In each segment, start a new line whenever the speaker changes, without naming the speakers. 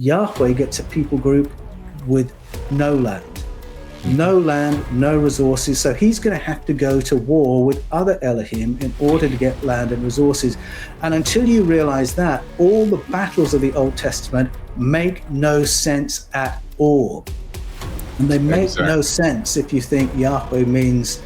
Yahweh gets a people group with no land. No land, no resources. So he's going to have to go to war with other Elohim in order to get land and resources. And until you realize that, all the battles of the Old Testament make no sense at all. And they make no sense if you think Yahweh means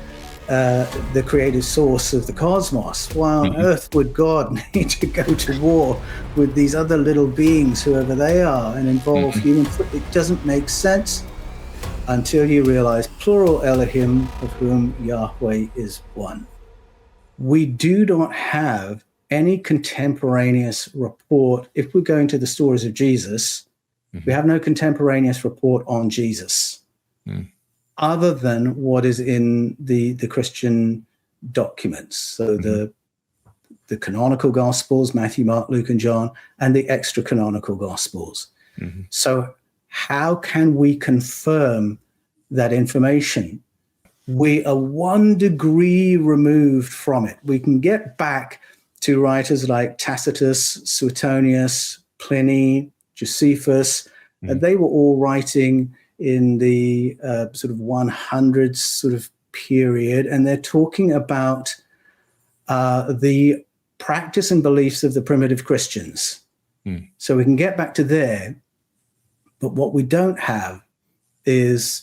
the creative source of the cosmos. Why on earth would God need to go to war with these other little beings, whoever they are, and involve human? It doesn't make sense until you realize plural Elohim, of whom Yahweh is one. We do not have any contemporaneous report. If we're going to the stories of Jesus, we have no contemporaneous report on Jesus. Other than what is in the Christian documents. So the canonical Gospels, Matthew, Mark, Luke, and John, and the extra canonical Gospels. So how can we confirm that information? We are 1 degree removed from it. We can get back to writers like Tacitus, Suetonius, Pliny, Josephus, and they were all writing in the sort of 100s sort of period, and they're talking about the practice and beliefs of the primitive Christians. So we can get back to there, but what we don't have is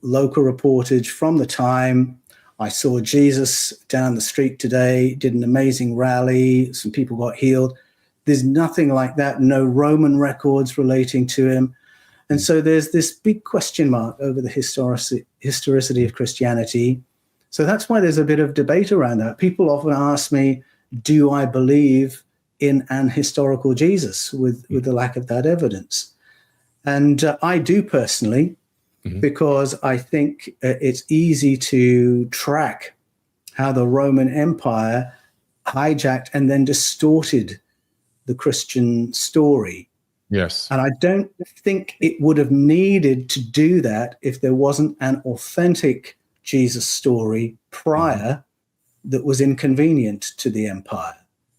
local reportage from the time. I saw Jesus down the street today, did an amazing rally, some people got healed. There's nothing like that, no Roman records relating to him. And so there's this big question mark over the historicity of Christianity. So that's why there's a bit of debate around that. People often ask me, do I believe in an historical Jesus with the lack of that evidence? And I do personally, because I think it's easy to track how the Roman Empire hijacked and then distorted the Christian story.
Yes.
And I don't think it would have needed to do that if there wasn't an authentic Jesus story prior that was inconvenient to the empire.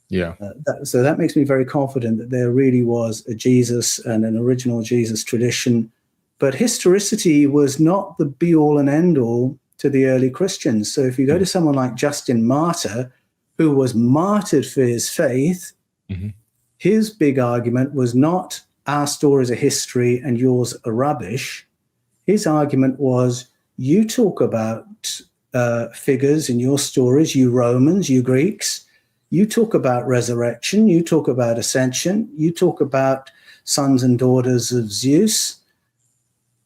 Yeah.
So that makes me very confident that there really was a Jesus and an original Jesus tradition. But historicity was not the be-all and end-all to the early Christians. So if you go to someone like Justin Martyr, who was martyred for his faith, his big argument was not our stories are history and yours are rubbish. His argument was, you talk about figures in your stories, you Romans, you Greeks, you talk about resurrection, you talk about ascension, you talk about sons and daughters of Zeus.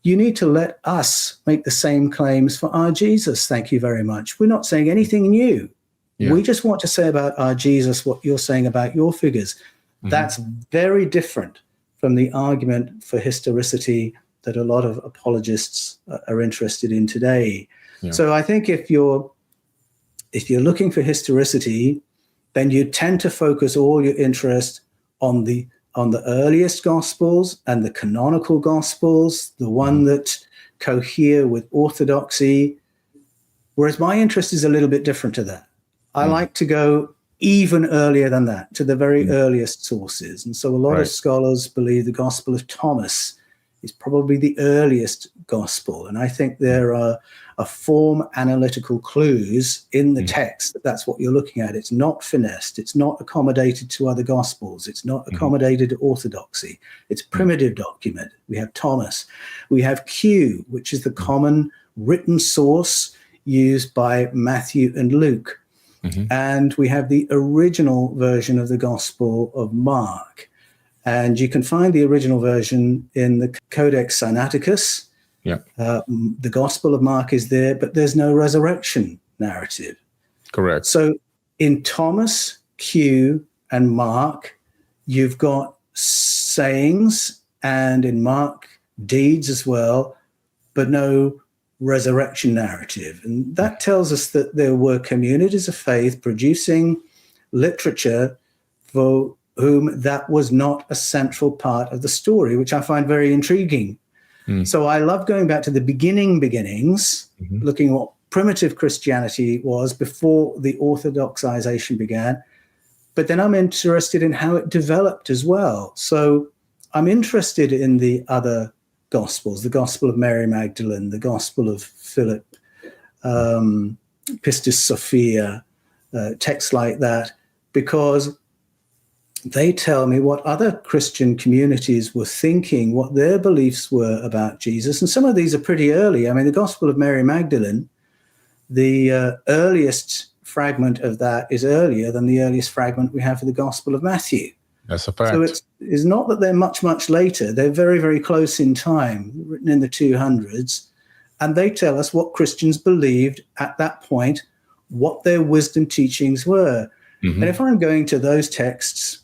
You need to let us make the same claims for our Jesus. Thank you very much. We're not saying anything new. Yeah. We just want to say about our Jesus what you're saying about your figures. That's very different from the argument for historicity that a lot of apologists are interested in today. Yeah. So I think if you're looking for historicity, then you tend to focus all your interest on the earliest Gospels and the canonical Gospels, the one that cohere with orthodoxy, whereas my interest is a little bit different to that. I like to go even earlier than that, to the very earliest sources. And so a lot of scholars believe the Gospel of Thomas is probably the earliest Gospel. And I think there are form analytical clues in the text that's what you're looking at. It's not finessed. It's not accommodated to other Gospels. It's not accommodated to orthodoxy. It's primitive document. We have Thomas. We have Q, which is the common written source used by Matthew and Luke. And we have the original version of the Gospel of Mark. And you can find the original version in the Codex Sinaiticus. Yeah. The Gospel of Mark is there, but there's no resurrection narrative.
Correct.
So in Thomas, Q, and Mark, you've got sayings, and in Mark, deeds as well, but no resurrection narrative. And that tells us that there were communities of faith producing literature for whom that was not a central part of the story, which I find very intriguing. So I love going back to the beginnings, looking at what primitive Christianity was before the orthodoxization began. But then I'm interested in how it developed as well. So I'm interested in the other Gospels, the Gospel of Mary Magdalene, the Gospel of Philip, Pistis Sophia, texts like that, because they tell me what other Christian communities were thinking, what their beliefs were about Jesus. And some of these are pretty early. I mean, the Gospel of Mary Magdalene, the earliest fragment of that is earlier than the earliest fragment we have for the Gospel of Matthew.
That's a fact.
So it's not that they're much, much later. They're very, very close in time, written in the 200s. And they tell us what Christians believed at that point, what their wisdom teachings were. Mm-hmm. And if I'm going to those texts,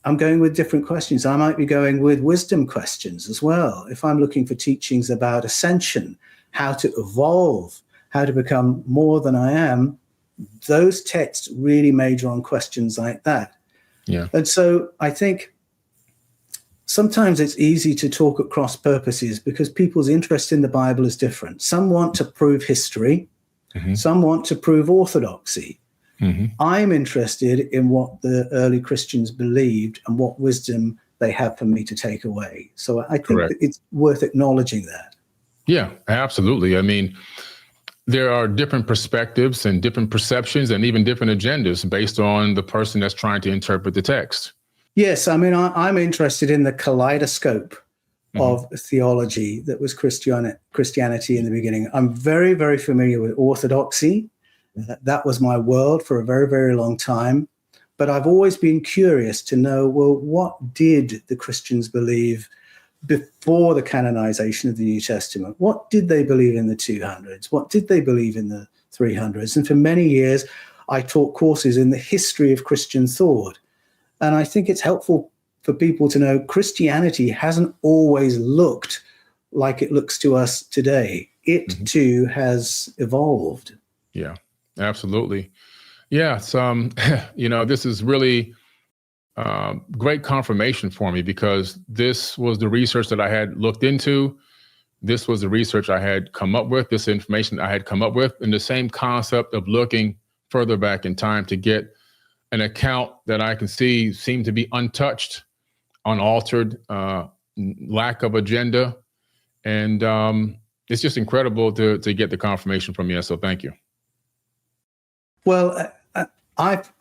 I'm going with different questions. I might be going with wisdom questions as well. If I'm looking for teachings about ascension, how to evolve, how to become more than I am, those texts really major on questions like that.
Yeah.
And so I think sometimes it's easy to talk at cross purposes because people's interest in the Bible is different. Some want to prove history. Mm-hmm. Some want to prove orthodoxy. Mm-hmm. I'm interested in what the early Christians believed and what wisdom they have for me to take away. So I think that it's worth acknowledging that.
Yeah, absolutely. I mean, there are different perspectives and different perceptions and even different agendas based on the person that's trying to interpret the text.
Yes, I mean, I'm interested in the kaleidoscope of theology that was Christianity in the beginning. I'm very, very familiar with orthodoxy. That was my world for a very, very long time. But I've always been curious to know, well, what did the Christians believe before the canonization of the New Testament? What did they believe in the 200s? What did they believe in the 300s? And for many years, I taught courses in the history of Christian thought. And I think it's helpful for people to know Christianity hasn't always looked like it looks to us today. It too has evolved.
Yeah, absolutely. Yeah, this is really great confirmation for me because this was the research that I had looked into. This was the research I had come up with, this information I had come up with, and the same concept of looking further back in time to get an account that I can see seemed to be untouched, unaltered, lack of agenda. And it's just incredible to get the confirmation from you. So thank you.
Well, I've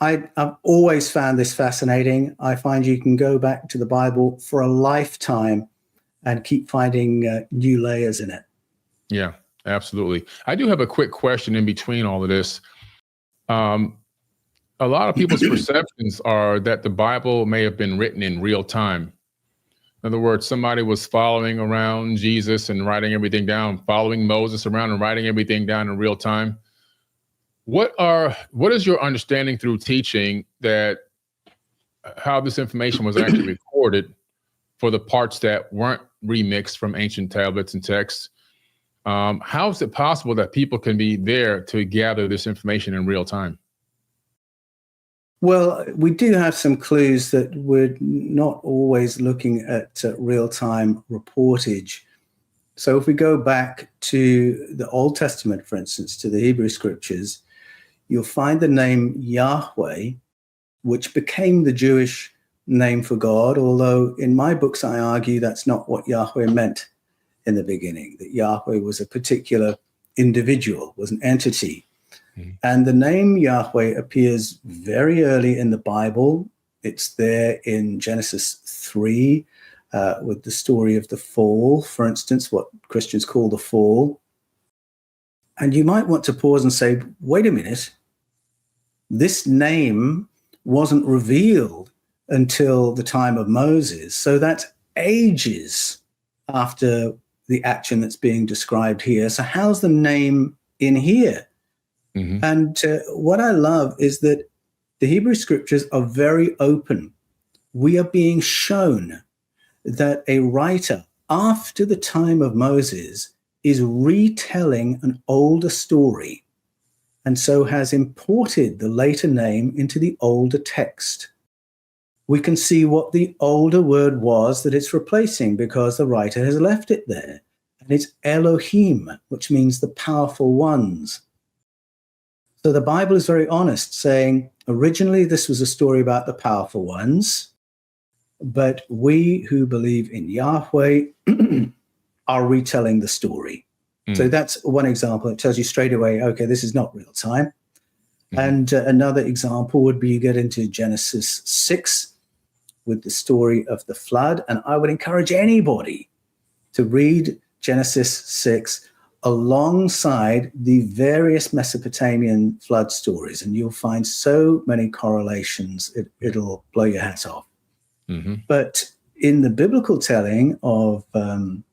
always found this fascinating. I find you can go back to the Bible for a lifetime and keep finding new layers in it.
Yeah, absolutely. I do have a quick question in between all of this. A lot of people's perceptions are that the Bible may have been written in real time. In other words, somebody was following around Jesus and writing everything down, following Moses around and writing everything down in real time. What is your understanding through teaching that how this information was actually recorded for the parts that weren't remixed from ancient tablets and texts? How is it possible that people can be there to gather this information in real time?
Well, we do have some clues that we're not always looking at real-time reportage. So if we go back to the Old Testament, for instance, to the Hebrew scriptures, you'll find the name Yahweh, which became the Jewish name for God, although in my books I argue that's not what Yahweh meant in the beginning, that Yahweh was a particular individual, was an entity. And the name Yahweh appears very early in the Bible. It's there in Genesis 3 with the story of the fall, for instance, what Christians call the fall. And you might want to pause and say, wait a minute, this name wasn't revealed until the time of Moses. So that's ages after the action that's being described here. So how's the name in here? Mm-hmm. And what I love is that the Hebrew scriptures are very open. We are being shown that a writer after the time of Moses is retelling an older story and so has imported the later name into the older text. We can see what the older word was that it's replacing because the writer has left it there. And it's Elohim, which means the powerful ones. So the Bible is very honest, saying originally this was a story about the powerful ones. but we who believe in Yahweh are retelling the story. So that's one example. It tells you straight away, okay, this is not real time. And another example would be you get into Genesis 6 with the story of the flood. And I would encourage anybody to read Genesis 6 alongside the various Mesopotamian flood stories. And you'll find so many correlations, it'll blow your hat off. But in the biblical telling of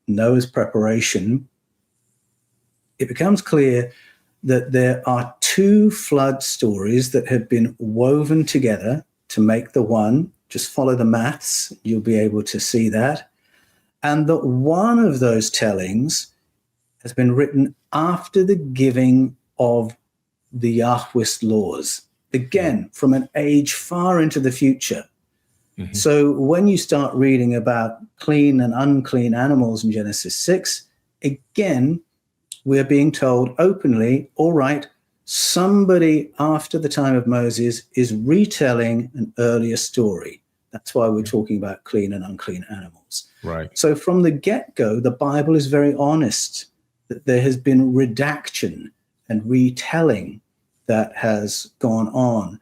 Noah's preparation, it becomes clear that there are two flood stories that have been woven together to make the one. Just follow the maths, you'll be able to see that. And that one of those tellings has been written after the giving of the Yahwist laws, again, from an age far into the future. So when you start reading about clean and unclean animals in Genesis 6, again, we're being told openly, all right, somebody after the time of Moses is retelling an earlier story. That's why we're talking about clean and unclean animals.
Right.
So from the get-go, the Bible is very honest that there has been redaction and retelling that has gone on.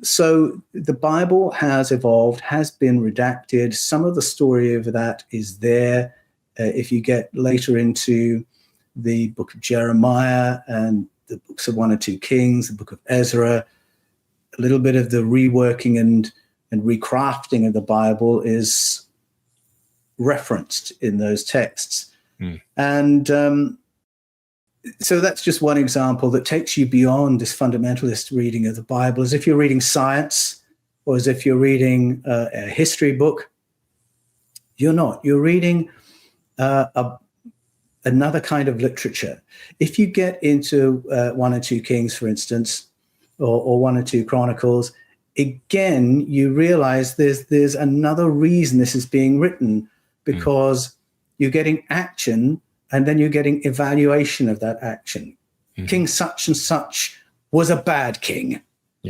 So the Bible has evolved, has been redacted. Some of the story of that is there. If you get later into the book of Jeremiah and the books of 1 or 2 Kings, the book of Ezra, a little bit of the reworking and recrafting of the Bible is referenced in those texts. And so that's just one example that takes you beyond this fundamentalist reading of the Bible, as if you're reading science or as if you're reading a history book. You're not. You're reading another kind of literature. If you get into 1 or 2 Kings, for instance, or 1 or 2 Chronicles, again, you realize there's another reason this is being written, because you're getting action and then you're getting evaluation of that action. King such and such was a bad king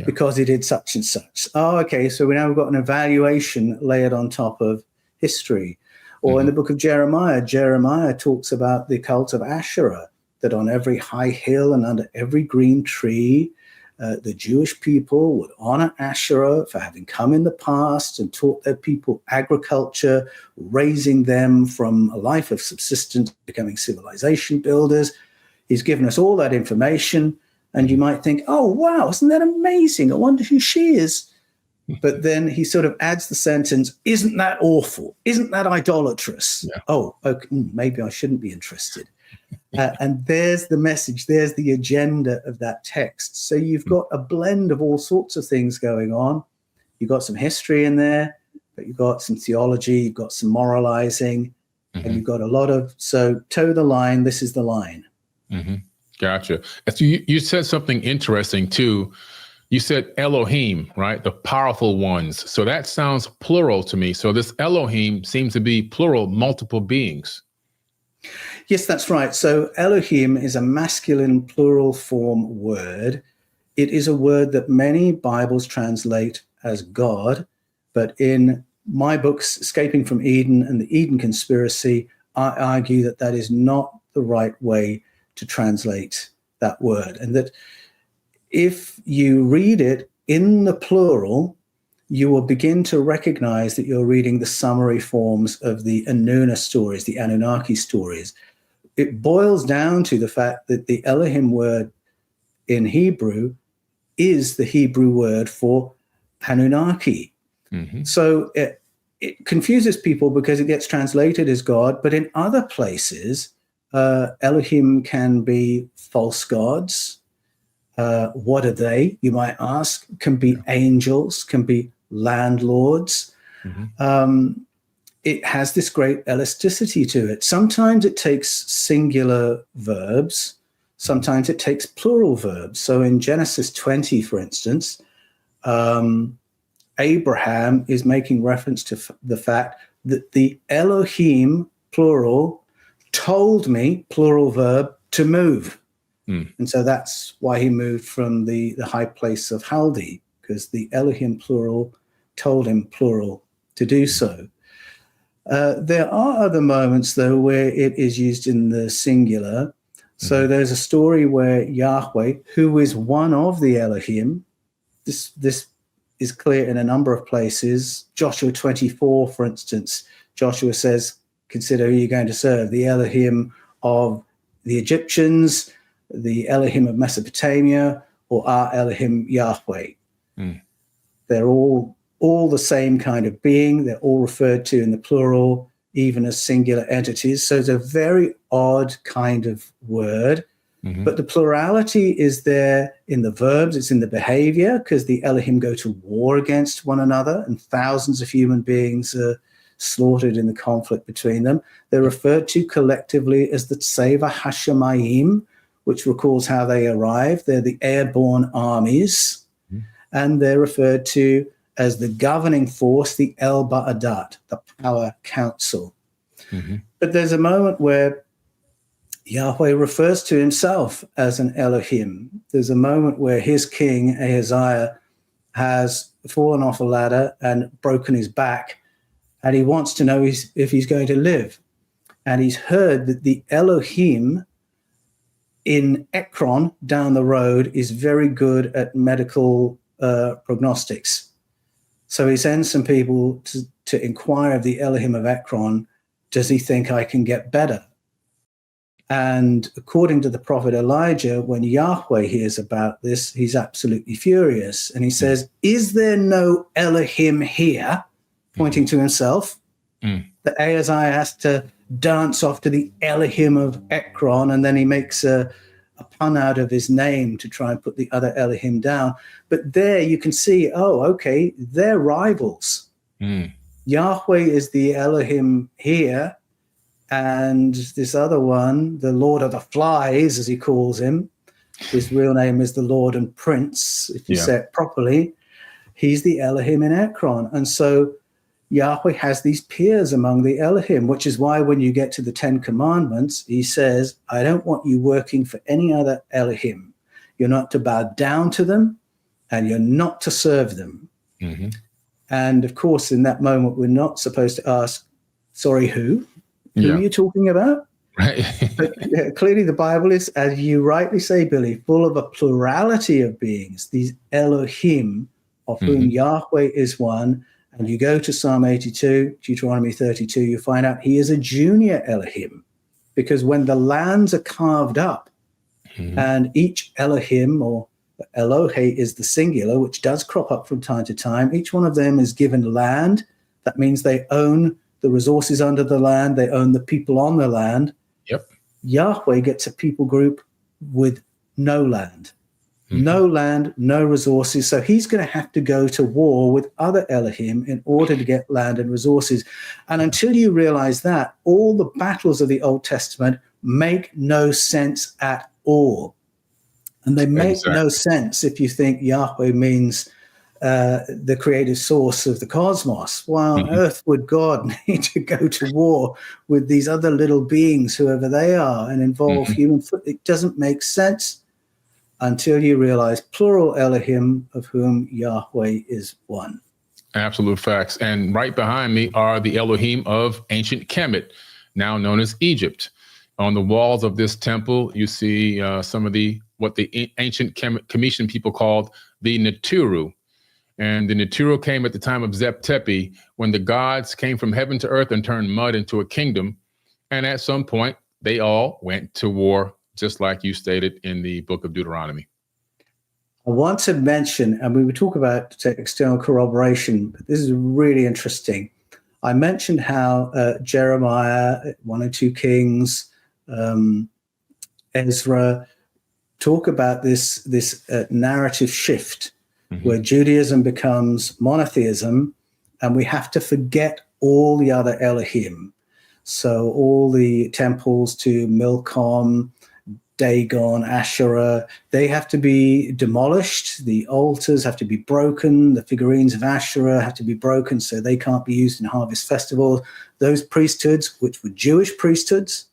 because he did such and such. Oh, okay, so we now we've got an evaluation layered on top of history. Or in the book of Jeremiah, Jeremiah talks about the cult of Asherah, that on every high hill and under every green tree, the Jewish people would honor Asherah for having come in the past and taught their people agriculture, raising them from a life of subsistence, becoming civilization builders. He's given us all that information. And you might think, oh, wow, isn't that amazing? I wonder who she is. But then he sort of adds the sentence, isn't that awful? Isn't that idolatrous? Oh, okay, maybe I shouldn't be interested. And there's the message, there's the agenda of that text. So you've got a blend of all sorts of things going on. You've got some history in there, but you've got some theology, you've got some moralizing, and you've got a lot of, so toe the line, this is the line.
Gotcha. So you said something interesting too. You said Elohim, right? The powerful ones. So that sounds plural to me. So this Elohim seems to be plural, multiple beings.
Yes, that's right. So Elohim is a masculine plural form word. It is a word that many Bibles translate as God, but in my books, Escaping from Eden and the Eden Conspiracy, I argue that that is not the right way to translate that word, and that if you read it in the plural, you will begin to recognize that you're reading the summary forms of the Anunna stories, the Anunnaki stories. It boils down to the fact that the Elohim word in Hebrew is the Hebrew word for Anunnaki. So it confuses people because it gets translated as God, but in other places, Elohim can be false gods. What are they, you might ask? Can be angels, can be landlords. It has this great elasticity to it. Sometimes it takes singular verbs. Sometimes it takes plural verbs. So in Genesis 20, for instance, Abraham is making reference to the fact that the Elohim, plural, told me, plural verb, to move. And so that's why he moved from the high place of Haldi, because the Elohim, plural, told him, plural, to do so. There are other moments, though, where it is used in the singular. So there's a story where Yahweh, who is one of the Elohim, this is clear in a number of places. Joshua 24, for instance, Joshua says, consider who you're going to serve, the Elohim of the Egyptians, the Elohim of Mesopotamia, or our Elohim Yahweh. They're all the same kind of being. They're all referred to in the plural, even as singular entities. So it's a very odd kind of word. But the plurality is there in the verbs, it's in the behavior, because the Elohim go to war against one another, and thousands of human beings are slaughtered in the conflict between them. They're referred to collectively as the Tseva Hashemayim, which recalls how they arrived. They're the airborne armies, and they're referred to as the governing force, the El Ba'adat, the power council. But there's a moment where Yahweh refers to himself as an Elohim. There's a moment where his king, Ahaziah, has fallen off a ladder and broken his back, and he wants to know if he's going to live. And he's heard that the Elohim in Ekron down the road is very good at medical prognostics. So he sends some people to inquire of the Elohim of Ekron, does he think I can get better? And according to the prophet Elijah, when Yahweh hears about this, he's absolutely furious. And he says, is there no Elohim here? Pointing to himself. That Ahaziah has to dance off to the Elohim of Ekron, and then he makes a pun out of his name to try and put the other Elohim down. But there you can see, okay, they're rivals. Yahweh is the Elohim here, and this other one, the Lord of the Flies, as he calls him, his real name is the Lord and Prince, if you say it properly, he's the Elohim in Ekron. And so Yahweh has these peers among the Elohim, which is why when you get to the Ten Commandments, he says, I don't want you working for any other Elohim. You're not to bow down to them, and you're not to serve them. And of course, in that moment, we're not supposed to ask, sorry, who? Who are you talking about?
Right.
But clearly the Bible is, as you rightly say, Billy, full of a plurality of beings, these Elohim, of whom Yahweh is one. And you go to Psalm 82, Deuteronomy 32, you find out he is a junior Elohim, because when the lands are carved up and each Elohim, or Elohe is the singular, which does crop up from time to time, each one of them is given land. That means they own the resources under the land, they own the people on the land. Yahweh gets a people group with no land. No land, no resources. So he's going to have to go to war with other Elohim in order to get land and resources. And until you realize that, all the battles of the Old Testament make no sense at all. And they make no sense if you think Yahweh means the creative source of the cosmos. Why on earth would God need to go to war with these other little beings, whoever they are, and involve human? It doesn't make sense until you realize plural Elohim, of whom Yahweh is one.
Absolute facts. And right behind me are the Elohim of ancient Kemet, now known as Egypt. On the walls of this temple, you see some of what the ancient Commission people called the Naturu. And the Naturu came at the time of Zep Tepi, when the gods came from heaven to earth and turned mud into a kingdom. And at some point, they all went to war, just like you stated in the book of Deuteronomy.
I want to mention, and we would talk about external corroboration, but this is really interesting. I mentioned how Jeremiah, 1 and 2 Kings, Ezra talk about this narrative shift where Judaism becomes monotheism, and we have to forget all the other Elohim. So all the temples to Milcom, Dagon, Asherah, they have to be demolished. The altars have to be broken. The figurines of Asherah have to be broken so they can't be used in harvest festivals. Those priesthoods, which were Jewish priesthoods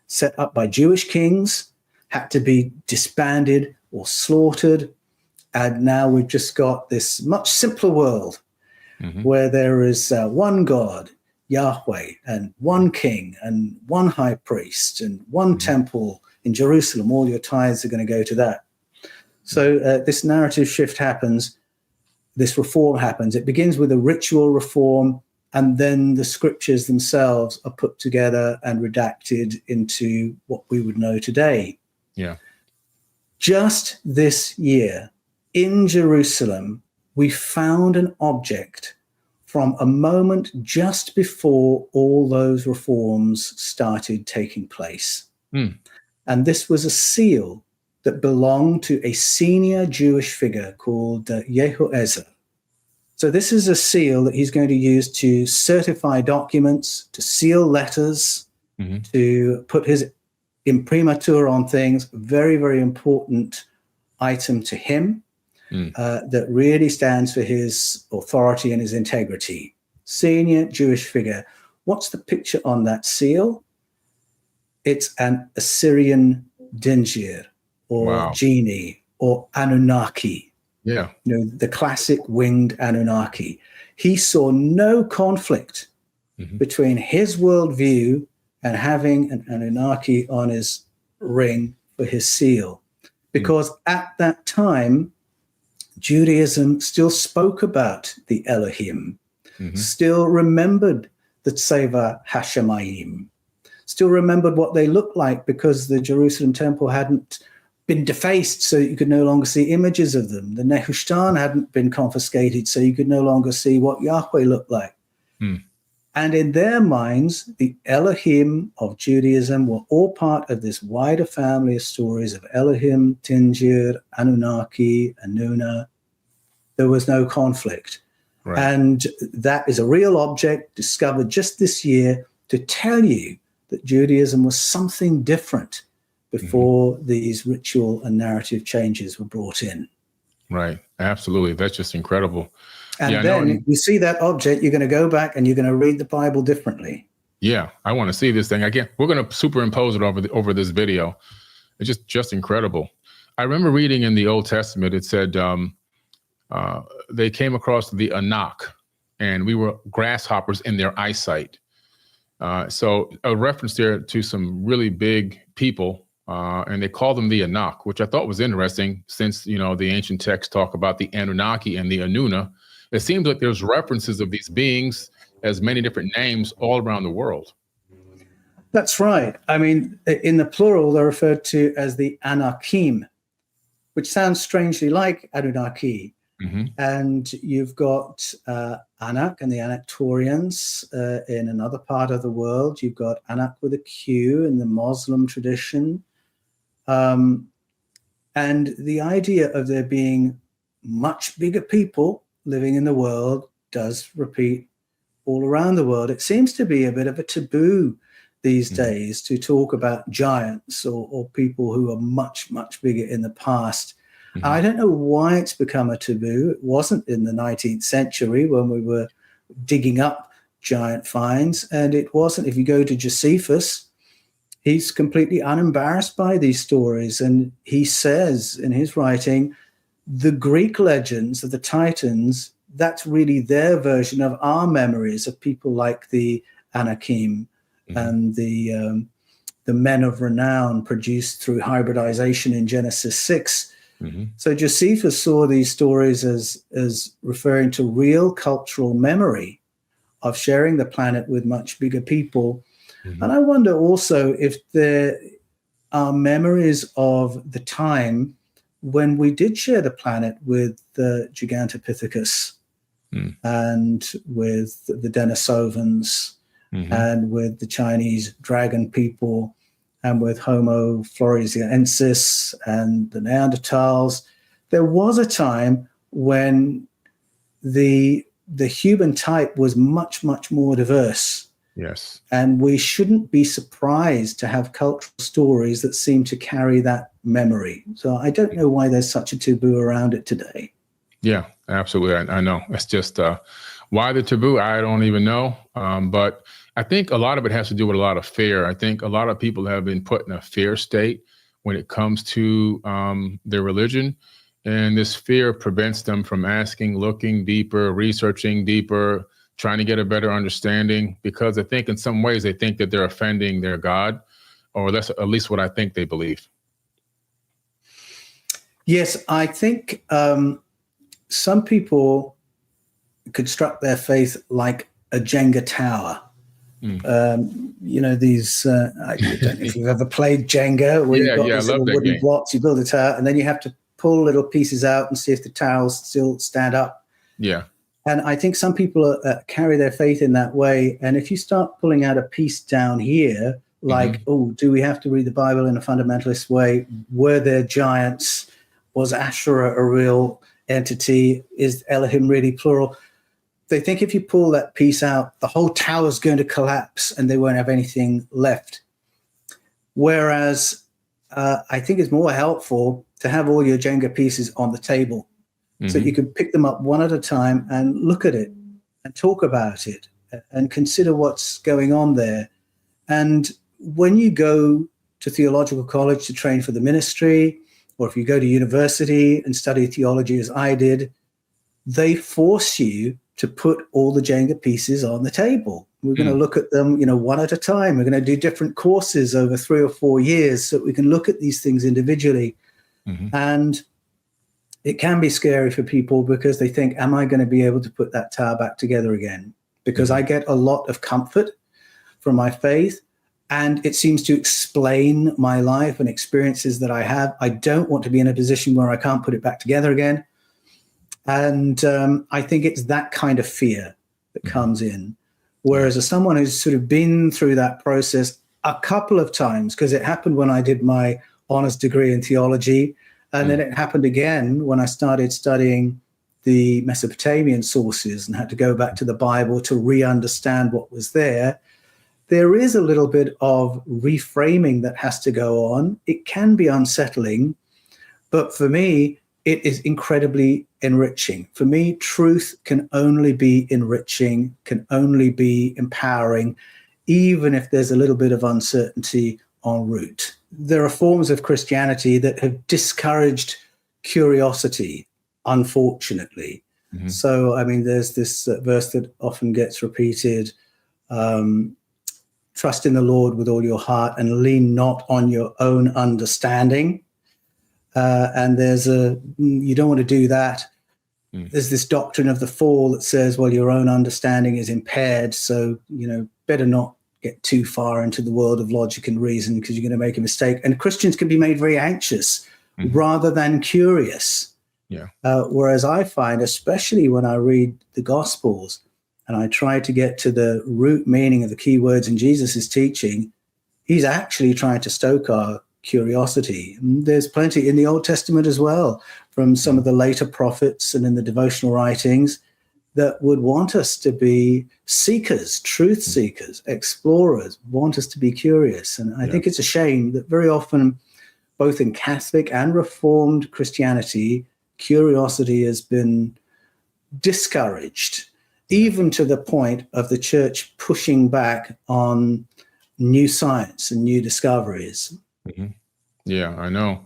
set up by Jewish kings, had to be disbanded or slaughtered. And now we've just got this much simpler world where there is one God, Yahweh, and one king, and one high priest, and one temple in Jerusalem. All your tithes are going to go to that. So this narrative shift happens, this reform happens. It begins with a ritual reform, and then the scriptures themselves are put together and redacted into what we would know today.
Yeah.
Just this year in Jerusalem, we found an object from a moment just before all those reforms started taking place. And this was a seal that belonged to a senior Jewish figure called Yehoezer. So this is a seal that he's going to use to certify documents, to seal letters, to put his imprimatur on things. Very, very important item to him that really stands for his authority and his integrity. Senior Jewish figure. What's the picture on that seal? It's an Assyrian Dingir, or genie, or Anunnaki.
Yeah.
You know, the classic winged Anunnaki. He saw no conflict between his worldview and having an Anunnaki on his ring for his seal. Because at that time, Judaism still spoke about the Elohim, still remembered the Tseva Hashemayim, still remembered what they looked like, because the Jerusalem temple hadn't been defaced, so you could no longer see images of them. The Nehushtan hadn't been confiscated, so you could no longer see what Yahweh looked like. And in their minds, the Elohim of Judaism were all part of this wider family of stories of Elohim, Tingir, Anunnaki, Anuna. There was no conflict. Right. And that is a real object discovered just this year to tell you that Judaism was something different before these ritual and narrative changes were brought in. Right.
Absolutely. That's just incredible.
And then you see that object, you're going to go back and you're going to read the Bible differently.
Yeah, I want to see this thing. Again, we're going to superimpose it over this video. It's just incredible. I remember reading in the Old Testament, it said they came across the Anak, and we were grasshoppers in their eyesight. So a reference there to some really big people, and they call them the Anak, which I thought was interesting, since, you know, the ancient texts talk about the Anunnaki and the Anuna. It seems like there's references of these beings as many different names all around the world.
That's right. I mean, in the plural, they're referred to as the Anakim, which sounds strangely like Anunnaki. And you've got Anak and the Anactorians in another part of the world. You've got Anak with a Q in the Muslim tradition. And the idea of there being much bigger people living in the world does repeat all around the world. It seems to be a bit of a taboo these days to talk about giants or people who are much, much bigger in the past. I don't know why it's become a taboo. It wasn't in the 19th century when we were digging up giant finds, and it wasn't. If you go to Josephus, he's completely unembarrassed by these stories, and he says in his writing, the Greek legends of the Titans, that's really their version of our memories of people like the Anakim and the men of renown produced through hybridization in Genesis 6. So Josephus saw these stories as referring to real cultural memory of sharing the planet with much bigger people. And I wonder also if there are memories of the time when we did share the planet with the Gigantopithecus and with the Denisovans and with the Chinese dragon people and with Homo floresiensis and the Neanderthals. There was a time when the human type was much, much more diverse.
Yes.
And we shouldn't be surprised to have cultural stories that seem to carry that memory. So I don't know why there's such a taboo around it today.
Yeah, absolutely. I know. It's just why the taboo, I don't even know. But I think a lot of it has to do with a lot of fear. I think a lot of people have been put in a fear state when it comes to their religion. And this fear prevents them from asking, looking deeper, researching deeper, trying to get a better understanding, because I think in some ways they think that they're offending their God, or that's at least what I think they believe.
Yes, I think some people construct their faith like a Jenga tower. These, I don't know if you've ever played Jenga, where you've got these little wooden blocks, you build a tower, and then you have to pull little pieces out and see if the towers still stand up.
Yeah.
And I think some people carry their faith in that way. And if you start pulling out a piece down here, like, do we have to read the Bible in a fundamentalist way? Were there giants? Was Asherah a real entity? Is Elohim really plural? They think if you pull that piece out, the whole tower is going to collapse and they won't have anything left. Whereas I think it's more helpful to have all your Jenga pieces on the table so you can pick them up one at a time and look at it and talk about it and consider what's going on there. And when you go to theological college to train for the ministry, or if you go to university and study theology as I did, they force you to put all the Jenga pieces on the table. We're going to look at them, one at a time. We're going to do different courses over 3 or 4 years so that we can look at these things individually. And it can be scary for people because they think, am I going to be able to put that tower back together again? Because I get a lot of comfort from my faith, and it seems to explain my life and experiences that I have. I don't want to be in a position where I can't put it back together again. And I think it's that kind of fear that comes in. Whereas as someone who's sort of been through that process a couple of times, because it happened when I did my honors degree in theology, and then it happened again when I started studying the Mesopotamian sources and had to go back to the Bible to re-understand what was there. There is a little bit of reframing that has to go on. It can be unsettling, but for me, it is incredibly enriching. For me, truth can only be enriching, can only be empowering, even if there's a little bit of uncertainty en route. There are forms of Christianity that have discouraged curiosity, unfortunately. So, I mean, there's this verse that often gets repeated, trust in the Lord with all your heart and lean not on your own understanding. And you don't want to do that. There's this doctrine of the fall that says, well, your own understanding is impaired. So, better not get too far into the world of logic and reason because you're going to make a mistake. And Christians can be made very anxious rather than curious. Whereas I find, especially when I read the Gospels and I try to get to the root meaning of the key words in Jesus' teaching, he's actually trying to stoke our curiosity. And there's plenty in the Old Testament as well from some of the later prophets and in the devotional writings that would want us to be seekers, truth seekers, explorers, want us to be curious. And I think it's a shame that very often, both in Catholic and Reformed Christianity, curiosity has been discouraged, even to the point of the church pushing back on new science and new discoveries.
Yeah, I know.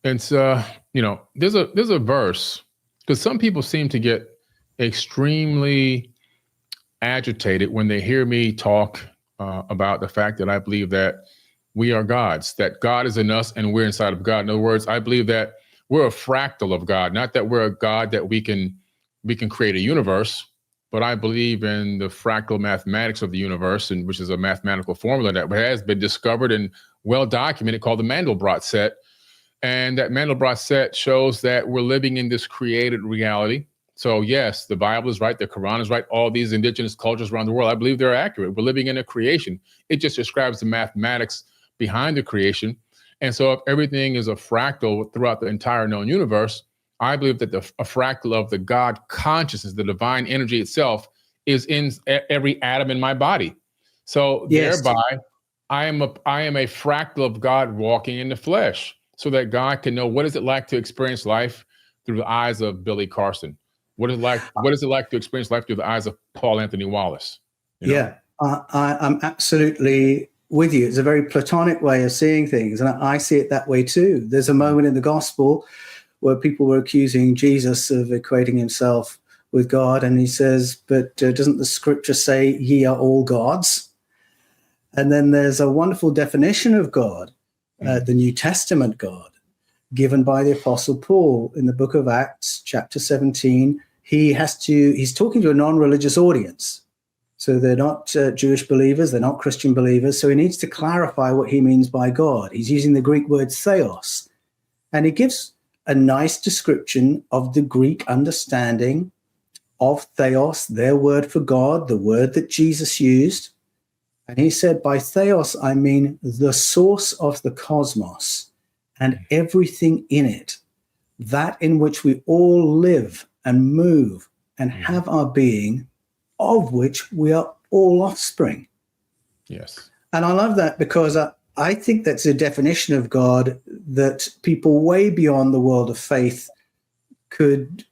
It's there's a verse, because some people seem to get extremely agitated when they hear me talk about the fact that I believe that we are gods, that God is in us and we're inside of God. In other words, I believe that we're a fractal of God, not that we're a God that we can create a universe, but I believe in the fractal mathematics of the universe, and which is a mathematical formula that has been discovered and well documented called the Mandelbrot set. And that Mandelbrot set shows that we're living in this created reality. So yes, the Bible is right, the Quran is right, all these indigenous cultures around the world, I believe they're accurate. We're living in a creation. It just describes the mathematics behind the creation. And so if everything is a fractal throughout the entire known universe, I believe that a fractal of the God consciousness, the divine energy itself, is in every atom in my body. So thereby, I am a fractal of God walking in the flesh, so that God can know what is it like to experience life through the eyes of Billy Carson. What is it like to experience life through the eyes of Paul Anthony Wallis?
I'm absolutely with you. It's a very Platonic way of seeing things, and I see it that way too. There's a moment in the gospel where people were accusing Jesus of equating himself with God. And he says, but doesn't the scripture say ye are all gods? And then there's a wonderful definition of God, the New Testament God, given by the Apostle Paul in the book of Acts, chapter 17. He's talking to a non-religious audience. So they're not Jewish believers, they're not Christian believers. So he needs to clarify what he means by God. He's using the Greek word theos. And he gives a nice description of the Greek understanding of theos, their word for God, the word that Jesus used. And he said, by theos, I mean the source of the cosmos and everything in it, that in which we all live and move and have our being, of which we are all offspring.
Yes.
And I love that because I think that's a definition of God that people way beyond the world of faith could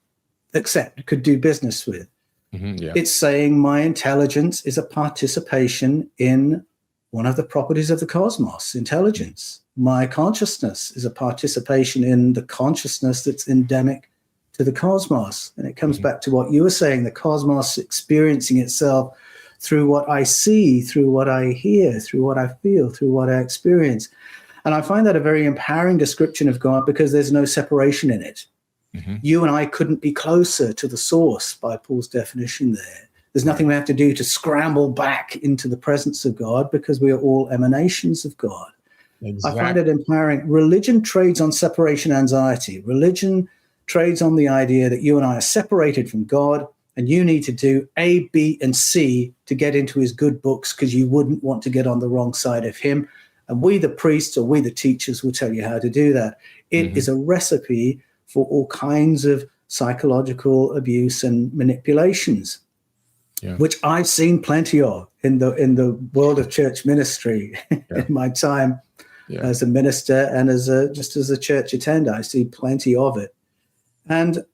accept, could do business with.
Yeah.
It's saying my intelligence is a participation in one of the properties of the cosmos, intelligence. My consciousness is a participation in the consciousness that's endemic to the cosmos. And it comes back to what you were saying, the cosmos experiencing itself through what I see, through what I hear, through what I feel, through what I experience. And I find that a very empowering description of God because there's no separation in it. You and I couldn't be closer to the source by Paul's definition there. There's nothing we have to do to scramble back into the presence of God because we are all emanations of God. Exactly. I find it empowering. Religion trades on separation anxiety. Religion trades on the idea that you and I are separated from God and you need to do A, B, and C to get into his good books because you wouldn't want to get on the wrong side of him. And we, the priests, or we, the teachers, will tell you how to do that. It is a recipe for all kinds of psychological abuse and manipulations, which I've seen plenty of in the world of church ministry in my time as a minister and as a church attender. I see plenty of it. And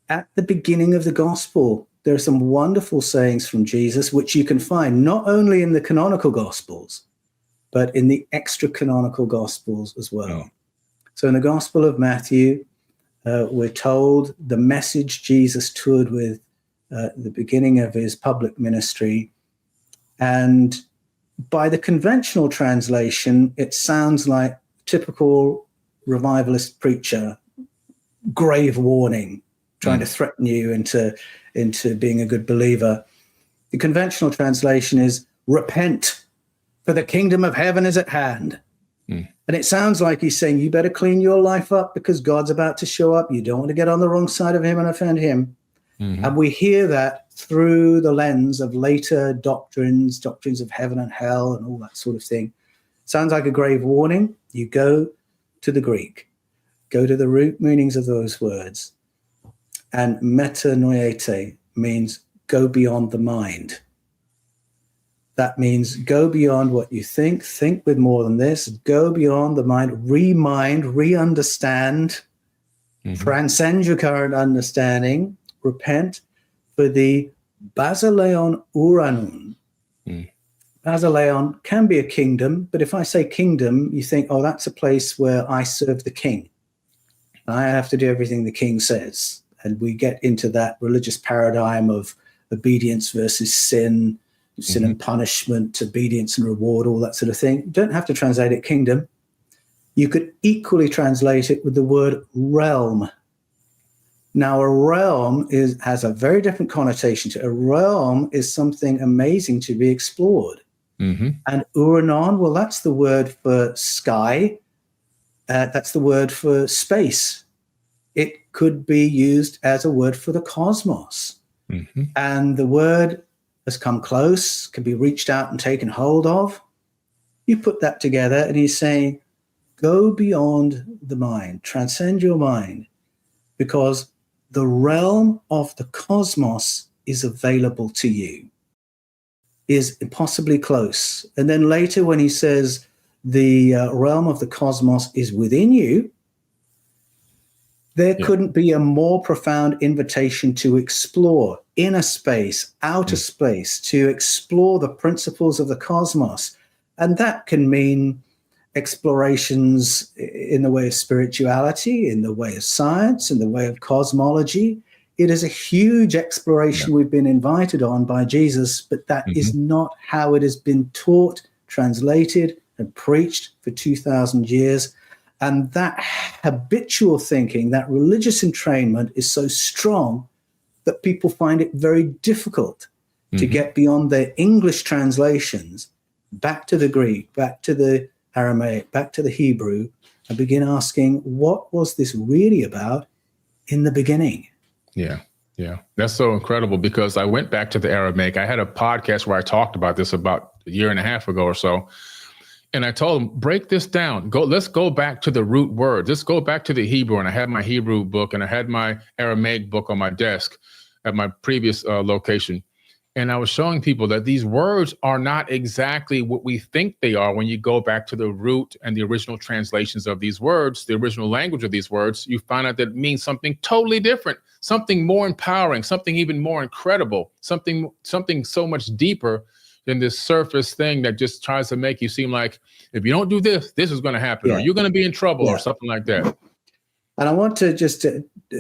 at the beginning of the gospel, there are some wonderful sayings from Jesus, which you can find not only in the canonical gospels, but in the extra canonical gospels as well. So in the Gospel of Matthew, we're told the message Jesus toured with the beginning of his public ministry. And by the conventional translation, it sounds like typical revivalist preacher, grave warning, trying to threaten you into being a good believer. The conventional translation is repent, for the kingdom of heaven is at hand. And it sounds like he's saying, you better clean your life up because God's about to show up. You don't want to get on the wrong side of him and offend him. And we hear that through the lens of later doctrines of heaven and hell and all that sort of thing. Sounds like a grave warning. You go to the Greek, go to the root meanings of those words. And metanoiete means go beyond the mind. That means go beyond what you think with more than this, go beyond the mind, re-understand, transcend your current understanding, repent for the basileon uranon. Basileon can be a kingdom, but if I say kingdom, you think, oh, that's a place where I serve the king. I have to do everything the king says. And we get into that religious paradigm of obedience versus sin and punishment, obedience and reward, all that sort of thing. You don't have to translate it kingdom. You could equally translate it with the word realm. Now, a realm has a very different connotation to it. A realm is something amazing to be explored. And uranon, well, that's the word for sky. That's the word for space. It could be used as a word for the cosmos. And the word has come close, can be reached out and taken hold of. You put that together and he's saying, go beyond the mind, transcend your mind, because the realm of the cosmos is available to you, is impossibly close. And then later when he says the realm of the cosmos is within you, there couldn't be a more profound invitation to explore inner space, outer space, to explore the principles of the cosmos. And that can mean explorations in the way of spirituality, in the way of science, in the way of cosmology. It is a huge exploration we've been invited on by Jesus, but that is not how it has been taught, translated, and preached for 2,000 years. And that habitual thinking, that religious entrainment is so strong that people find it very difficult to get beyond their English translations back to the Greek, back to the Aramaic, back to the Hebrew, and begin asking, what was this really about in the beginning?
Yeah. That's so incredible, because I went back to the Aramaic. I had a podcast where I talked about this about a year and a half ago or so. And I told them, break this down. Let's go back to the root word. Let's go back to the Hebrew. And I had my Hebrew book and I had my Aramaic book on my desk at my previous location. And I was showing people that these words are not exactly what we think they are when you go back to the root and the original translations of these words, the original language of these words. You find out that it means something totally different, something more empowering, something even more incredible, something so much deeper than this surface thing that just tries to make you seem like if you don't do this, this is going to happen, or you're going to be in trouble, or something like that.
And I want to just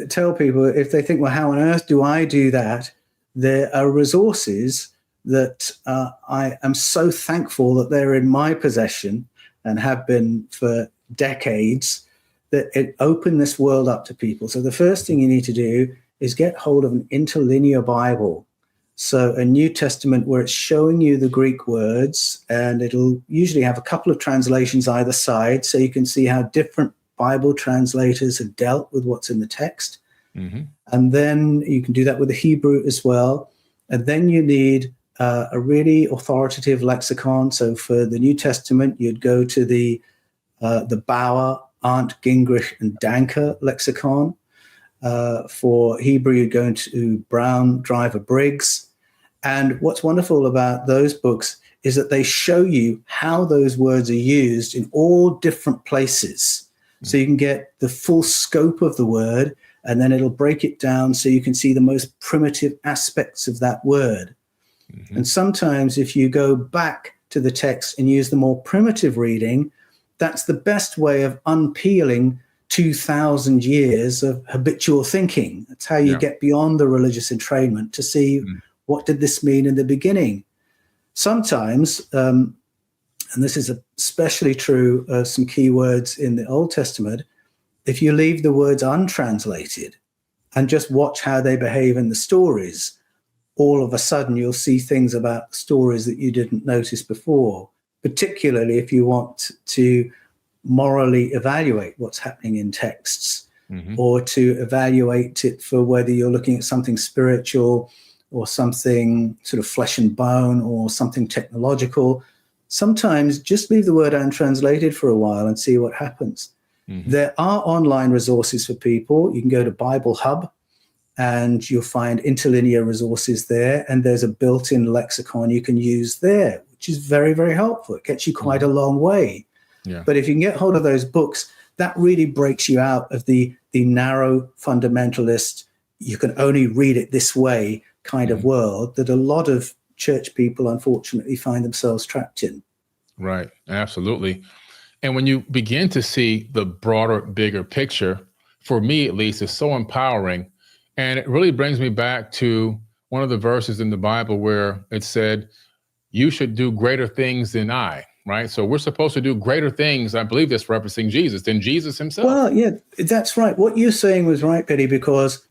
tell people, if they think, well, how on earth do I do that? There are resources that I am so thankful that they're in my possession and have been for decades, that it opened this world up to people. So the first thing you need to do is get hold of an interlinear Bible. So a New Testament where it's showing you the Greek words, and it'll usually have a couple of translations either side, so you can see how different Bible translators have dealt with what's in the text. And then you can do that with the Hebrew as well. And then you need a really authoritative lexicon. So for the New Testament, you'd go to the Bauer, Arndt, Gingrich, and Danker lexicon. For Hebrew, you'd go into Brown, Driver, Briggs. And what's wonderful about those books is that they show you how those words are used in all different places. So you can get the full scope of the word, and then it'll break it down so you can see the most primitive aspects of that word. And sometimes if you go back to the text and use the more primitive reading, that's the best way of unpeeling 2,000 years of habitual thinking. That's how you get beyond the religious entrainment to see what did this mean in the beginning. Sometimes, and this is especially true of some key words in the Old Testament, if you leave the words untranslated and just watch how they behave in the stories, all of a sudden you'll see things about the stories that you didn't notice before, particularly if you want to morally evaluate what's happening in texts, or to evaluate it for whether you're looking at something spiritual or something sort of flesh and bone or something technological. Sometimes just leave the word untranslated for a while and see what happens. There are online resources for people. You can go to Bible Hub and you'll find interlinear resources there. And there's a built-in lexicon you can use there, which is very, very helpful. It gets you quite a long way. But if you can get hold of those books, that really breaks you out of the narrow fundamentalist, you can only read it this way kind of world that a lot of church people, unfortunately, find themselves trapped in.
Right. Absolutely. And when you begin to see the broader, bigger picture, for me at least, it's so empowering. And it really brings me back to one of the verses in the Bible where it said, you should do greater things than I, right? So we're supposed to do greater things. I believe that's referencing Jesus, than Jesus himself.
Well, yeah, that's right. What you're saying was right, Betty, because,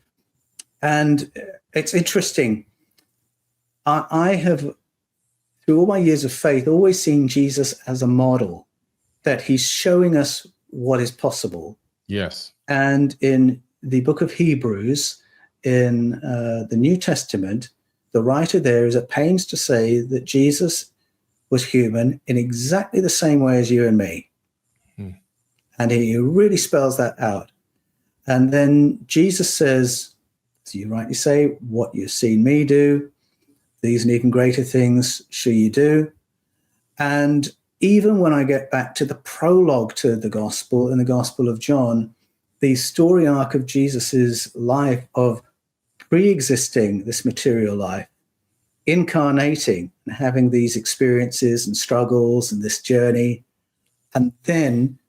and it's interesting, I have, through all my years of faith, always seen Jesus as a model, that he's showing us what is possible.
Yes.
And in the book of Hebrews, in the New Testament, the writer there is at pains to say that Jesus was human in exactly the same way as you and me. And he really spells that out. And then Jesus says, as you rightly say, what you've seen me do, these and even greater things shall you do. And even when I get back to the prologue to the gospel, in the Gospel of John, the story arc of Jesus's life of pre-existing this material life, incarnating and having these experiences and struggles and this journey, and then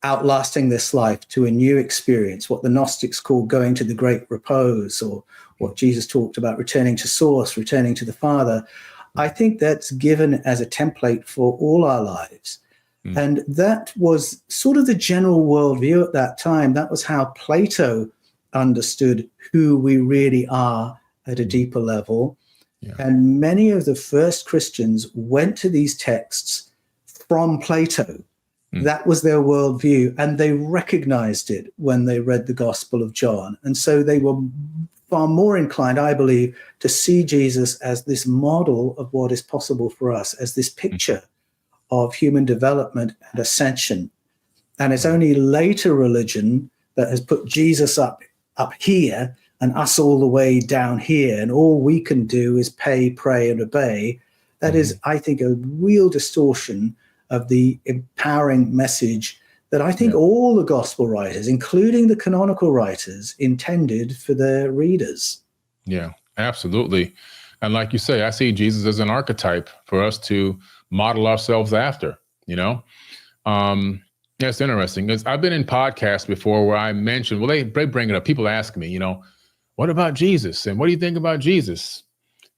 outlasting this life to a new experience, what the Gnostics call going to the great repose, or what Jesus talked about, returning to source, returning to the Father. I think that's given as a template for all our lives. And that was sort of the general worldview at that time. That was how Plato understood who we really are at a deeper level. Yeah. And many of the first Christians went to these texts from Plato. That was their worldview, and they recognized it when they read the Gospel of John. And so they were far more inclined, I believe, to see Jesus as this model of what is possible for us, as this picture of human development and ascension. And it's only later religion that has put Jesus up here and us all the way down here, and all we can do is pay, pray, and obey. That is, I think, a real distortion of the empowering message that I think all the gospel writers, including the canonical writers, intended for their readers. Yeah,
absolutely. And like you say, I see Jesus as an archetype for us to model ourselves after, you know? That's interesting, because I've been in podcasts before where I mentioned, well, they bring it up. People ask me, you know, what about Jesus? And what do you think about Jesus?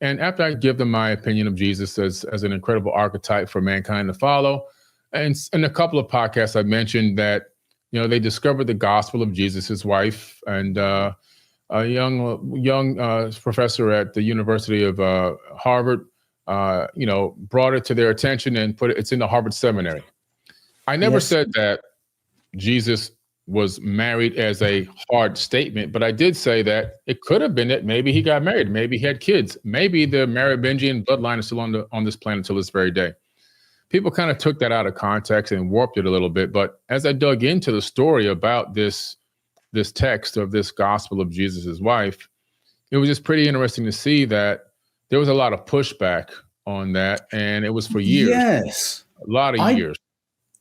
And after I give them my opinion of Jesus as an incredible archetype for mankind to follow, and in a couple of podcasts, I mentioned that, you know, they discovered the gospel of Jesus, his wife, and a young professor at the University of Harvard, you know, brought it to their attention and it's in the Harvard Seminary. I never said that Jesus was married as a hard statement, but I did say that it could have been that maybe he got married, maybe he had kids, maybe the Merovingian bloodline is still on this planet till this very day. People kind of took that out of context and warped it a little bit. But as I dug into the story about this text of this gospel of Jesus's wife, it was just pretty interesting to see that there was a lot of pushback on that, and it was for years.
Yes,
a lot of years.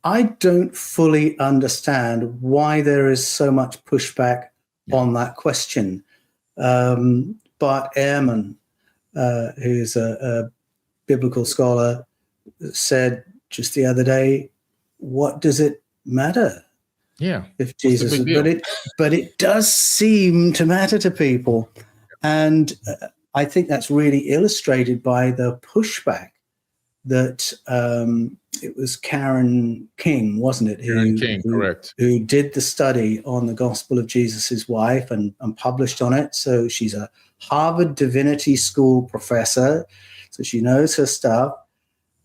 I don't fully understand why there is so much pushback on that question. Bart Ehrman, who's a biblical scholar, said just the other day, what does it matter?
Yeah.
If Jesus, but it does seem to matter to people. And I think that's really illustrated by the pushback that it was Karen King, wasn't it?
Karen King, correct.
Who did the study on the Gospel of Jesus' wife and published on it. So she's a Harvard Divinity School professor, so she knows her stuff.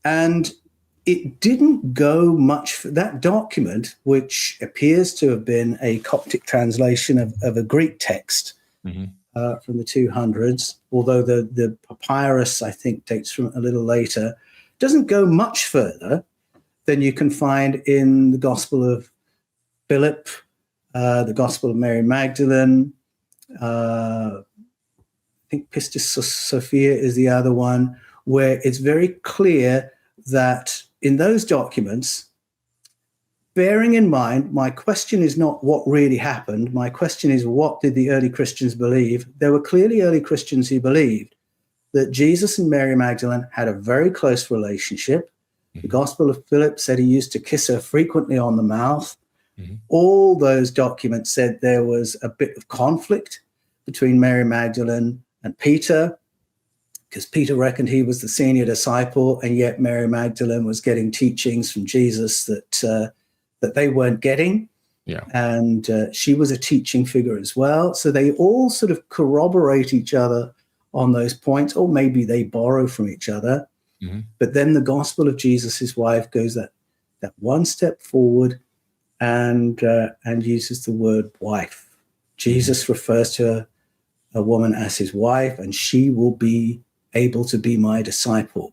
And it didn't go much for that document, which appears to have been a Coptic translation of a Greek text from the 200s, although the papyrus, I think, dates from a little later, doesn't go much further than you can find in the Gospel of Philip, the Gospel of Mary Magdalene. I think Pistis Sophia is the other one, where it's very clear that in those documents, bearing in mind, my question is not what really happened. My question is, what did the early Christians believe? There were clearly early Christians who believed that Jesus and Mary Magdalene had a very close relationship. The Gospel of Philip said he used to kiss her frequently on the mouth. All those documents said there was a bit of conflict between Mary Magdalene and Peter, because Peter reckoned he was the senior disciple, and yet Mary Magdalene was getting teachings from Jesus that they weren't getting.
Yeah.
And she was a teaching figure as well. So they all sort of corroborate each other on those points, or maybe they borrow from each other. But then the Gospel of Jesus' wife goes that one step forward and uses the word wife. Jesus refers to a woman as his wife, and she will be able to be my disciple.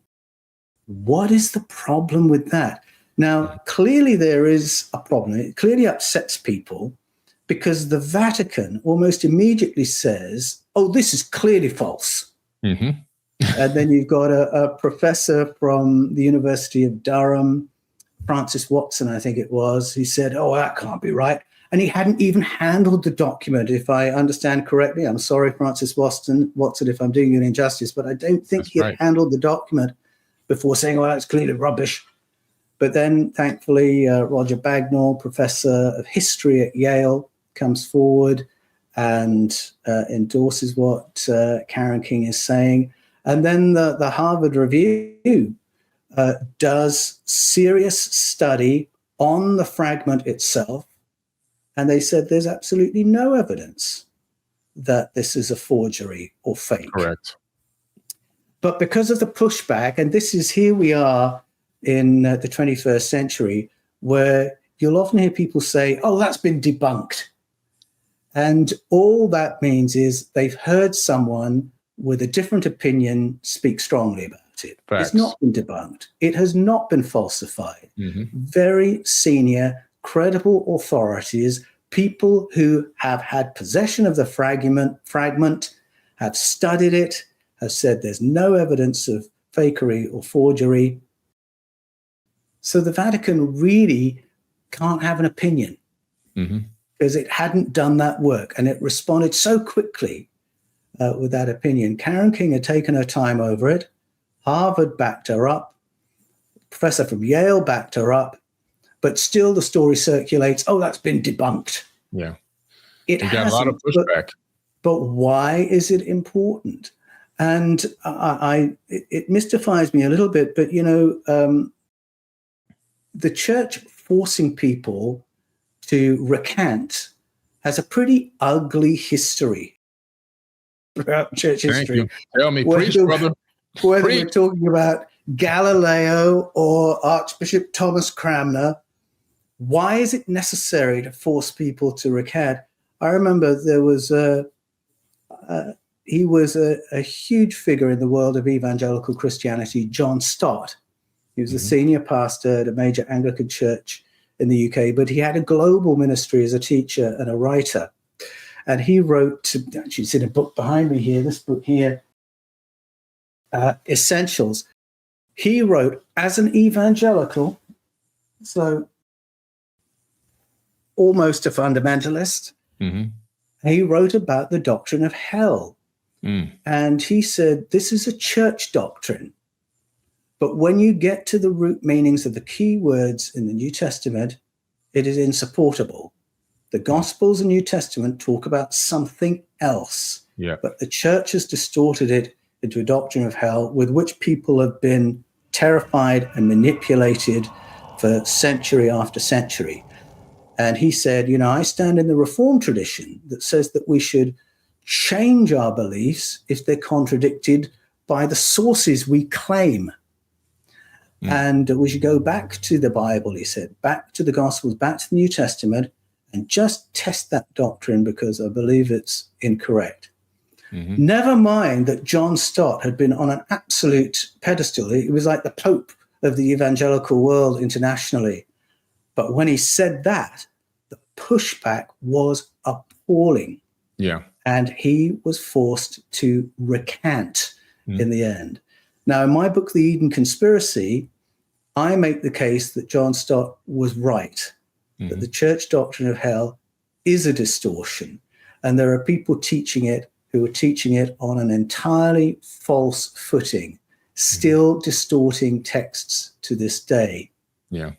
What is the problem with that? Now, clearly there is a problem. It clearly upsets people, because the Vatican almost immediately says, oh, this is clearly false. And then you've got a professor from the University of Durham, Francis Watson, I think it was, who said, oh, that can't be right. And he hadn't even handled the document, if I understand correctly. I'm sorry, Francis Watson, if I'm doing you an injustice, but I don't think he had handled the document before saying, oh, that's clearly rubbish. But then, thankfully, Roger Bagnall, professor of history at Yale, comes forward and endorses what Karen King is saying. And then the Harvard Review does serious study on the fragment itself. And they said there's absolutely no evidence that this is a forgery or fake.
Correct.
But because of the pushback, and this is here we are in the 21st century, where you'll often hear people say, oh, that's been debunked. And all that means is they've heard someone with a different opinion speak strongly about it.
Facts.
It's not been debunked. It has not been falsified.
Mm-hmm.
Very senior, credible authorities, people who have had possession of the fragment, have studied it, have said there's no evidence of fakery or forgery. So the Vatican really can't have an opinion because it hadn't done that work, and it responded so quickly with that opinion. Karen King had taken her time over it. Harvard backed her up. A professor from Yale backed her up. But still the story circulates, oh, that's been debunked.
Yeah.
It
got a lot of pushback.
But why is it important? And it mystifies me a little bit, but, the church forcing people to recant has a pretty ugly history throughout church history.
Thank you. Tell me, preach, brother.
Whether we're talking about Galileo or Archbishop Thomas Cranmer, why is it necessary to force people to recant? I remember there was he was a huge figure in the world of evangelical Christianity, John Stott. He was a senior pastor at a major Anglican church in the UK, but he had a global ministry as a teacher and a writer. And he wrote, actually it's in a book behind me here, this book here, Essentials. He wrote, as an evangelical, so almost a fundamentalist, he wrote about the doctrine of hell. And he said, this is a church doctrine. But when you get to the root meanings of the key words in the New Testament, it is insupportable. The Gospels and New Testament talk about something else.
Yeah.
But the church has distorted it into a doctrine of hell with which people have been terrified and manipulated for century after century. And he said, I stand in the Reformed tradition that says that we should change our beliefs if they're contradicted by the sources we claim. And we should go back to the Bible, he said, back to the Gospels, back to the New Testament, and just test that doctrine because I believe it's incorrect. Never mind that John Stott had been on an absolute pedestal. He was like the Pope of the evangelical world internationally. But when he said that, the pushback was appalling.
Yeah.
And he was forced to recant in the end. Now, in my book, The Eden Conspiracy, I make the case that John Stott was right, that the church doctrine of hell is a distortion. And there are people teaching it who are teaching it on an entirely false footing, still distorting texts to this day.
Yeah.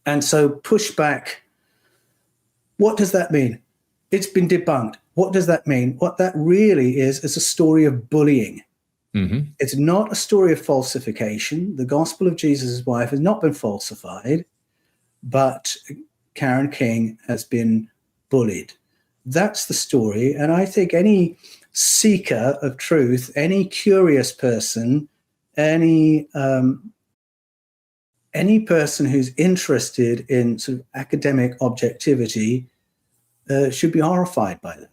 And so pushback, what does that mean? It's been debunked. What does that mean? What that really is a story of bullying. It's not a story of falsification. The gospel of Jesus' wife has not been falsified, but Karen King has been bullied. That's the story. And I think any seeker of truth, any curious person, any person who's interested in sort of academic objectivity should be horrified by that.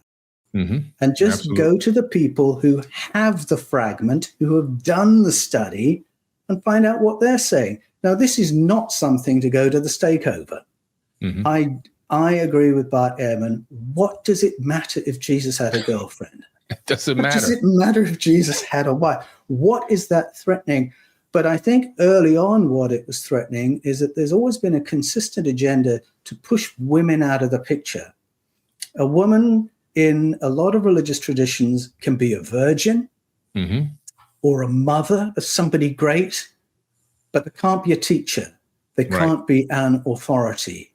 And just go to the people who have the fragment, who have done the study, and find out what they're saying. Now, this is not something to go to the stake over. I agree with Bart Ehrman. What does it matter if Jesus had a girlfriend?
It doesn't matter.
What does it matter if Jesus had a wife? What is that threatening? But I think early on what it was threatening is that there's always been a consistent agenda to push women out of the picture. A woman in a lot of religious traditions can be a virgin or a mother of somebody great, but there can't be a teacher. They can't be an authority.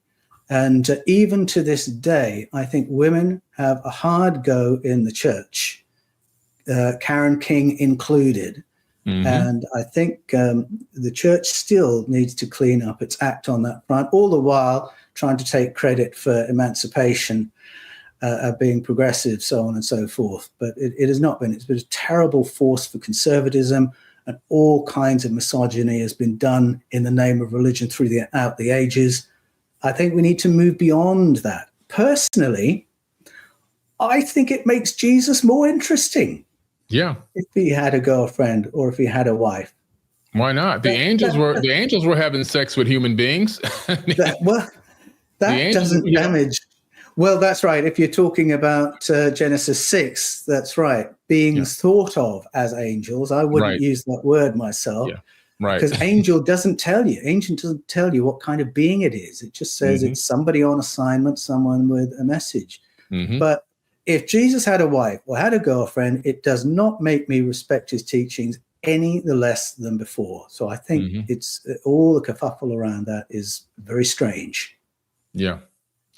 And even to this day, I think women have a hard go in the church, Karen King included. And I think the church still needs to clean up its act on that front, all the while trying to take credit for emancipation, being progressive, so on and so forth. But it has not been. It's been a terrible force for conservatism, and all kinds of misogyny has been done in the name of religion throughout the ages. I think we need to move beyond that. Personally, I think it makes Jesus more interesting.
Yeah.
If he had a girlfriend or if he had a wife.
Why not? The angels were having sex with human beings.
that doesn't damage. Well, that's right. If you're talking about Genesis 6, that's right. Beings thought of as angels. I wouldn't use that word myself.
Yeah. Right.
Because angel doesn't tell you. Angel doesn't tell you what kind of being it is. It just says it's somebody on assignment, someone with a message. But if Jesus had a wife or had a girlfriend, it does not make me respect his teachings any the less than before. So I think it's all the kerfuffle around that is very strange.
Yeah,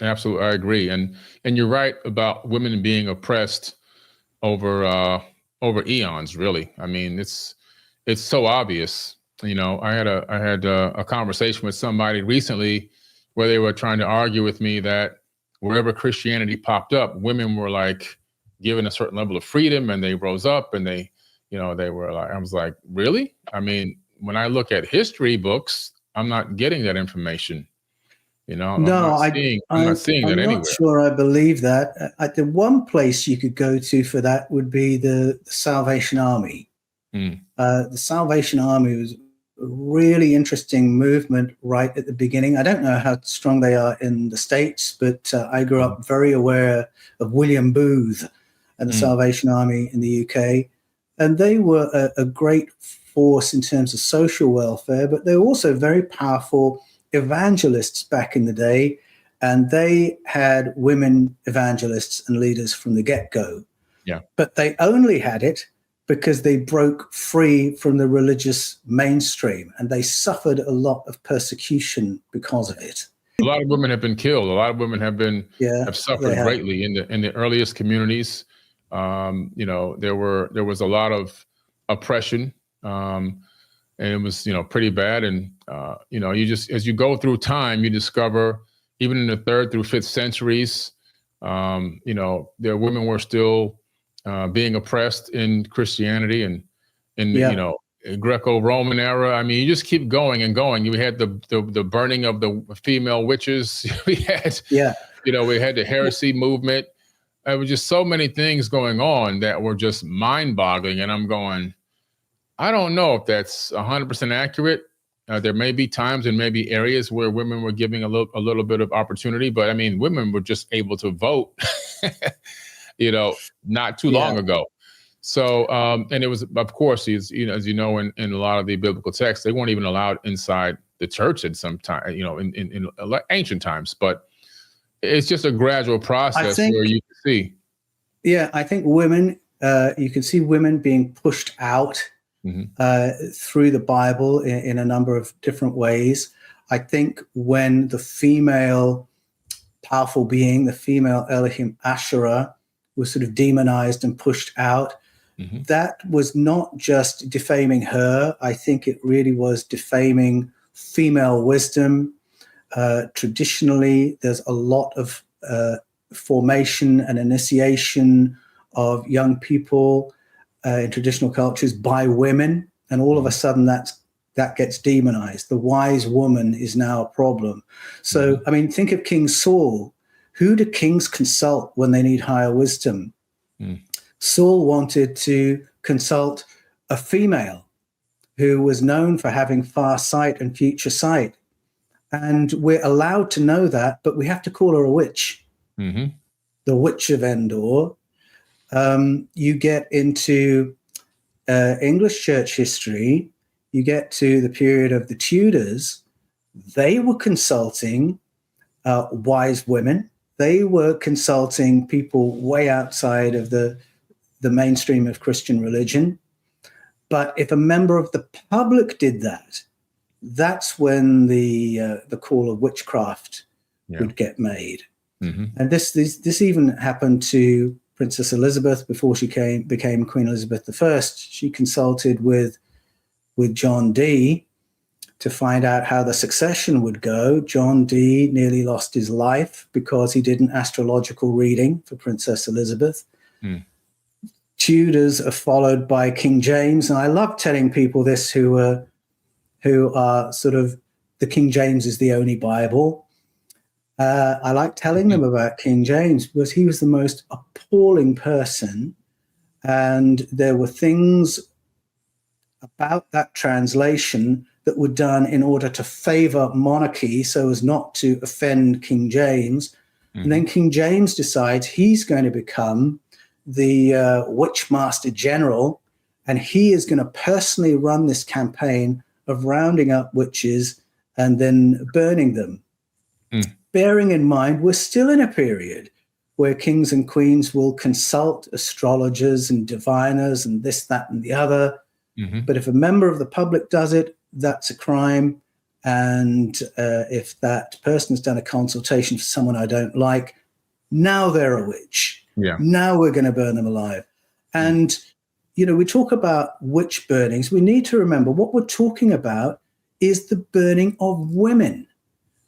absolutely. I agree. And you're right about women being oppressed over eons, really. I mean, it's so obvious. You know, I had a conversation with somebody recently where they were trying to argue with me that wherever Christianity popped up, women were like given a certain level of freedom, and they rose up, and they were like, I was like, really? I mean, when I look at history books, I'm not getting that information. You know,
no,
I'm not seeing that anywhere.
I'm not sure I believe that. The one place you could go to for that would be the Salvation Army. The Salvation Army was a really interesting movement right at the beginning. I don't know how strong they are in the States, but I grew up very aware of William Booth and the Salvation Army in the UK. And they were a great force in terms of social welfare, but they were also very powerful evangelists back in the day. And they had women evangelists and leaders from the get-go.
Yeah.
But they only had it because they broke free from the religious mainstream, and they suffered a lot of persecution because of it.
A lot of women have been killed. A lot of women have suffered greatly in the earliest communities. You know, there was a lot of oppression, and it was, pretty bad. And you just, as you go through time, you discover even in the 3rd through 5th centuries, their women were still being oppressed in Christianity and in the Greco-Roman era. I mean, you just keep going and going. You had the burning of the female witches. We had we had the heresy movement. There were just so many things going on that were just mind-boggling. And I'm going, I don't know if that's 100% accurate. There may be times and maybe areas where women were giving a little bit of opportunity, but I mean, women were just able to vote. Not too long ago. So, and it was, of course, as you know, in a lot of the biblical texts, they weren't even allowed inside the church at some time, in ancient times. But it's just a gradual process where you can see.
Yeah, I think women, you can see women being pushed out through the Bible in a number of different ways. I think when the female powerful being, the female Elohim Asherah, was sort of demonized and pushed out, that was not just defaming her. I think it really was defaming female wisdom. Traditionally, there's a lot of formation and initiation of young people in traditional cultures by women, and all of a sudden that gets demonized. The wise woman is now a problem. So, I mean, think of King Saul. Who do kings consult when they need higher wisdom? Saul wanted to consult a female who was known for having far sight and future sight. And we're allowed to know that, but we have to call her a witch. The Witch of Endor. You get into English church history, you get to the period of the Tudors. They were consulting wise women. They were consulting people way outside of the mainstream of Christian religion. But if a member of the public did that, that's when the call of witchcraft would get made. And this even happened to Princess Elizabeth before she became Queen Elizabeth I. She consulted with John Dee to find out how the succession would go. John Dee nearly lost his life because he did an astrological reading for Princess Elizabeth. Tudors are followed by King James, and I love telling people this who are sort of, the King James is the only Bible. I like telling them about King James because he was the most appalling person, and there were things about that translation that were done in order to favor monarchy so as not to offend King James. And then King James decides he's going to become the Witchmaster General, and he is going to personally run this campaign of rounding up witches and then burning them. Bearing in mind, we're still in a period where kings and queens will consult astrologers and diviners and this, that, and the other. But if a member of the public does it, that's a crime. And if that person's done a consultation for someone I don't like, now they're a witch. Now we're going to burn them alive. And, you know, we talk about witch burnings. We need to remember what we're talking about is the burning of women.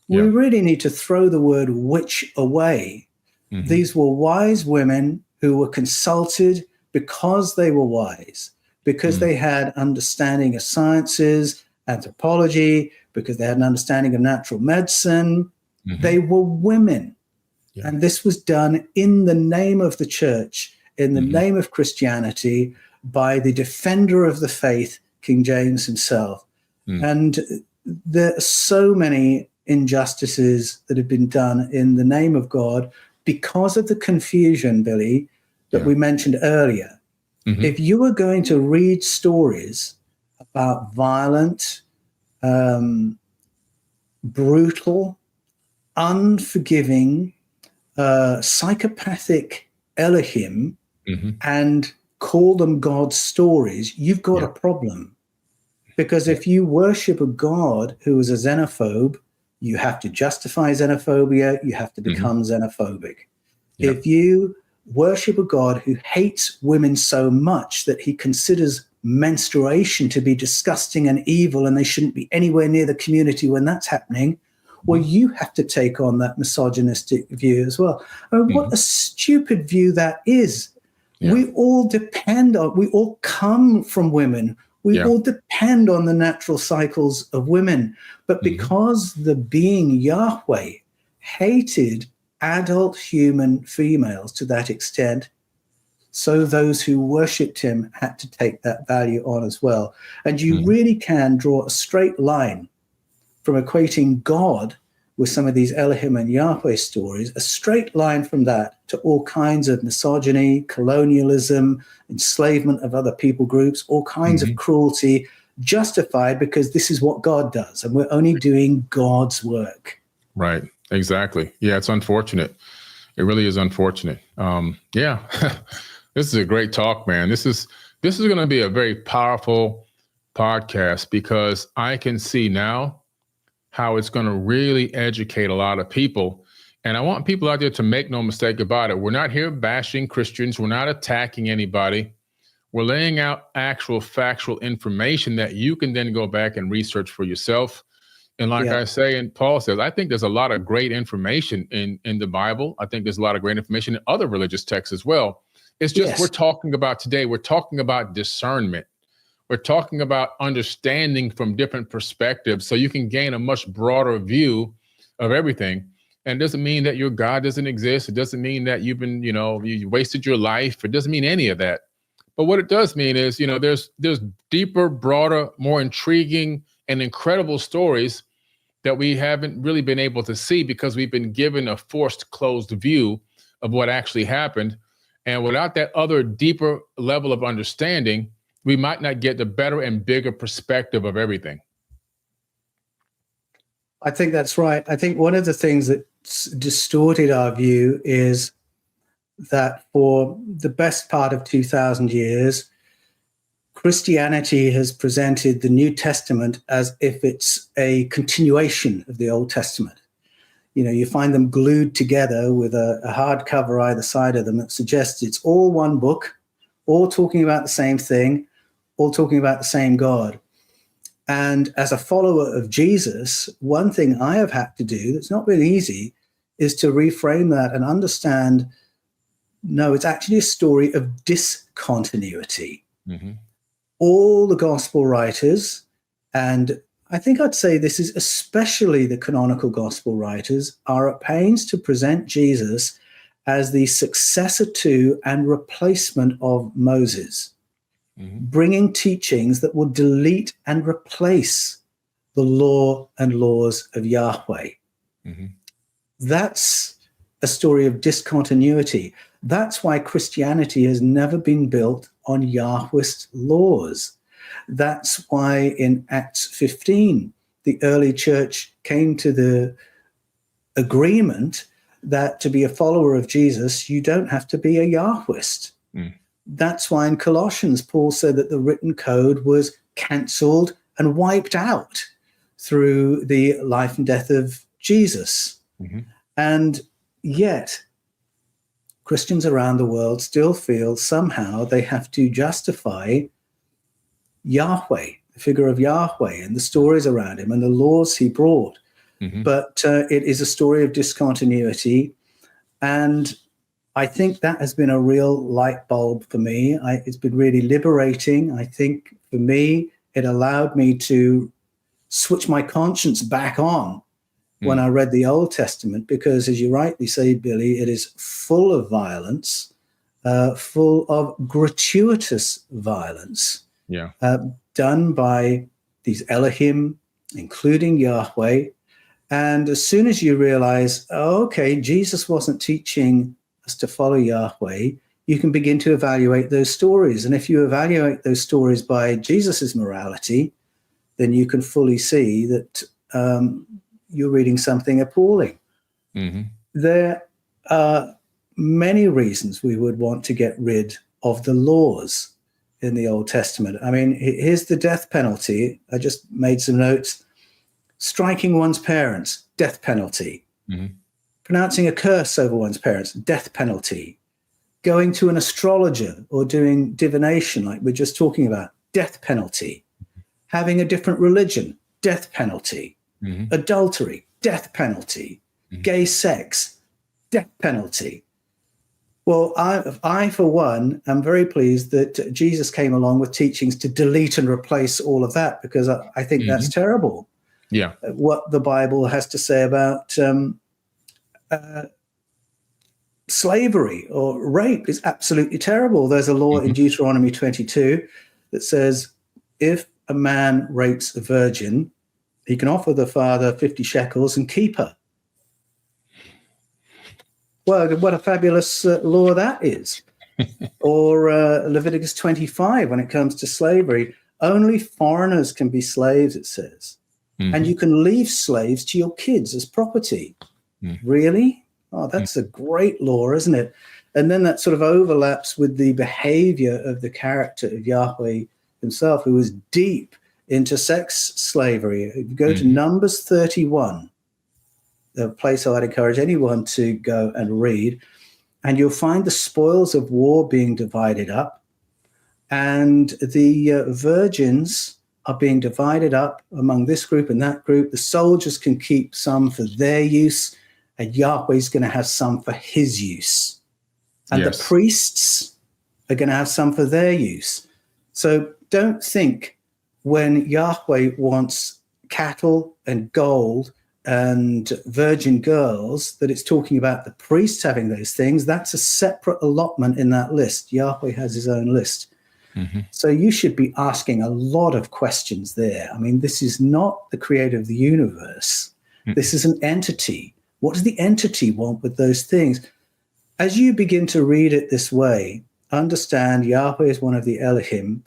We really need to throw the word witch away. These were wise women who were consulted because they were wise, because they had understanding of sciences, anthropology, because they had an understanding of natural medicine. They were women. And this was done in the name of the church, in the name of Christianity, by the defender of the faith, King James himself. And there are so many injustices that have been done in the name of God because of the confusion, Billy, that we mentioned earlier. If you were going to read stories about violent, brutal, unforgiving, psychopathic Elohim and call them God's stories, you've got a problem. Because if you worship a God who is a xenophobe, you have to justify xenophobia, you have to become xenophobic. If you worship a God who hates women so much that he considers menstruation to be disgusting and evil and they shouldn't be anywhere near the community when that's happening, well, you have to take on that misogynistic view as well. What a stupid view that is. We all come from women. We all depend on the natural cycles of women. But because the being Yahweh hated adult human females to that extent, so those who worshipped him had to take that value on as well. And you really can draw a straight line from equating God with some of these Elohim and Yahweh stories, a straight line from that to all kinds of misogyny, colonialism, enslavement of other people groups, all kinds of cruelty, justified because this is what God does, and we're only doing God's work.
Right, exactly. Yeah, it's unfortunate. It really is unfortunate. This is a great talk, man. This is going to be a very powerful podcast because I can see now how it's going to really educate a lot of people. And I want people out there to make no mistake about it. We're not here bashing Christians. We're not attacking anybody. We're laying out actual factual information that you can then go back and research for yourself. And like I say, and Paul says, I think there's a lot of great information in the Bible. I think there's a lot of great information in other religious texts as well. It's just we're talking about today, we're talking about discernment. We're talking about understanding from different perspectives so you can gain a much broader view of everything. And it doesn't mean that your God doesn't exist. It doesn't mean that you've been, you wasted your life. It doesn't mean any of that. But what it does mean is, there's deeper, broader, more intriguing and incredible stories that we haven't really been able to see because we've been given a forced, closed view of what actually happened. And without that other deeper level of understanding, we might not get the better and bigger perspective of everything.
I think that's right. I think one of the things that distorted our view is that for the best part of 2,000 years, Christianity has presented the New Testament as if it's a continuation of the Old Testament. You know, you find them glued together with a hardcover either side of them that suggests it's all one book, all talking about the same thing, all talking about the same God. And as a follower of Jesus, one thing I have had to do that's not been easy is to reframe that and understand, no, it's actually a story of discontinuity. Mm-hmm. All the gospel writers, and I think I'd say this is especially the canonical gospel writers, are at pains to present Jesus as the successor to and replacement of Moses, bringing teachings that will delete and replace the law and laws of Yahweh. Mm-hmm. That's a story of discontinuity. That's why Christianity has never been built on Yahweh's laws. That's why in Acts 15, the early church came to the agreement that to be a follower of Jesus, you don't have to be a Yahwist. Mm. That's why in Colossians, Paul said that the written code was cancelled and wiped out through the life and death of Jesus. Mm-hmm. And yet, Christians around the world still feel somehow they have to justify Yahweh, the figure of Yahweh, and the stories around him and the laws he brought. Mm-hmm. But it is a story of discontinuity. And I think that has been a real light bulb for me. It's been really liberating. I think for me, it allowed me to switch my conscience back on when I read the Old Testament, because as you rightly say, Billy, it is full of violence, full of gratuitous violence, done by these Elohim, including Yahweh. And as soon as you realize, oh, okay, Jesus wasn't teaching us to follow Yahweh, you can begin to evaluate those stories. And if you evaluate those stories by Jesus's morality, then you can fully see that you're reading something appalling. Mm-hmm. There are many reasons we would want to get rid of the laws in the Old Testament. I mean, here's the death penalty. I just made some notes. Striking one's parents, death penalty. Mm-hmm. Pronouncing a curse over one's parents, death penalty. Going to an astrologer or doing divination, like we're just talking about, death penalty. Having a different religion, death penalty. Mm-hmm. Adultery, death penalty. Mm-hmm. Gay sex, death penalty. Well, I, for one, am very pleased that Jesus came along with teachings to delete and replace all of that, because I think that's terrible. Yeah. What the Bible has to say about slavery or rape is absolutely terrible. There's a law in Deuteronomy 22 that says if a man rapes a virgin, he can offer the father 50 shekels and keep her. Well, what a fabulous law that is. Or Leviticus 25, when it comes to slavery, only foreigners can be slaves, it says. Mm-hmm. And you can leave slaves to your kids as property. Mm-hmm. Really? Oh, that's a great law, isn't it? And then that sort of overlaps with the behavior of the character of Yahweh himself, who was deep into sex slavery. If you go to Numbers 31, the place I'd encourage anyone to go and read, and you'll find the spoils of war being divided up, and the virgins are being divided up among this group and that group. The soldiers can keep some for their use, and Yahweh's going to have some for his use. And the priests are going to have some for their use. So don't think when Yahweh wants cattle and gold and virgin girls that it's talking about the priests having those things. That's a separate allotment in that list. Yahweh has his own list. Mm-hmm. So you should be asking a lot of questions there. I mean, this is not the creator of the universe. Mm-hmm. This is an entity. What does the entity want with those things? As you begin to read it this way, understand Yahweh is one of the Elohim,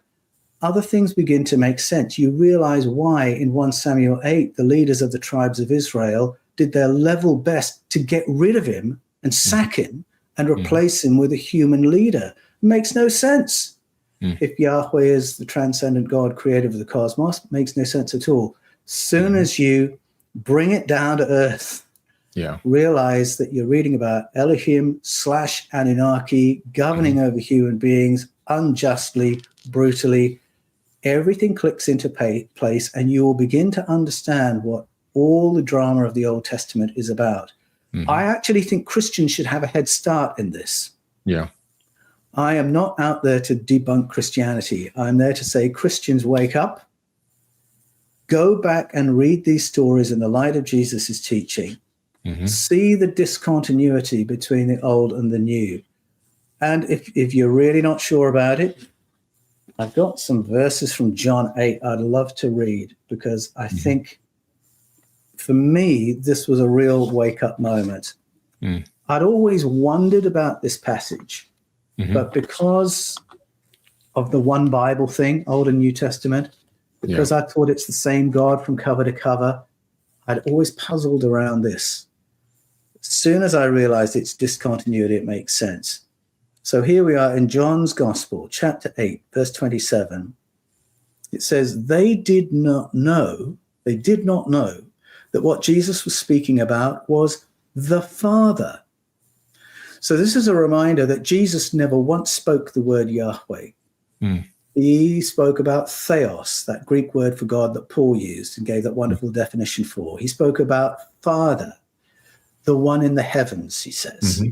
other things begin to make sense. You realize why in 1 Samuel 8, the leaders of the tribes of Israel did their level best to get rid of him and sack him and replace him with a human leader. It makes no sense. If Yahweh is the transcendent God, creator of the cosmos, it makes no sense at all. Soon as you bring it down to earth, realize that you're reading about Elohim / Anunnaki governing over human beings unjustly, brutally. Everything clicks into place, and you will begin to understand what all the drama of the Old Testament is about. I actually think Christians should have a head start in this. I am not out there to debunk Christianity. I'm there to say, Christians, wake up, go back and read these stories in the light of Jesus' teaching, see the discontinuity between the old and the new. And if you're really not sure about it, I've got some verses from John 8 I'd love to read, because I think, for me, this was a real wake-up moment. I'd always wondered about this passage, but because of the one Bible thing, Old and New Testament, because I thought it's the same God from cover to cover, I'd always puzzled around this. As soon as I realized its discontinuity, it makes sense. So here we are in John's Gospel, chapter 8, verse 27. It says, they did not know that what Jesus was speaking about was the Father. So this is a reminder that Jesus never once spoke the word Yahweh. He spoke about theos, that Greek word for God that Paul used and gave that wonderful definition for. He spoke about Father, the one in the heavens, he says.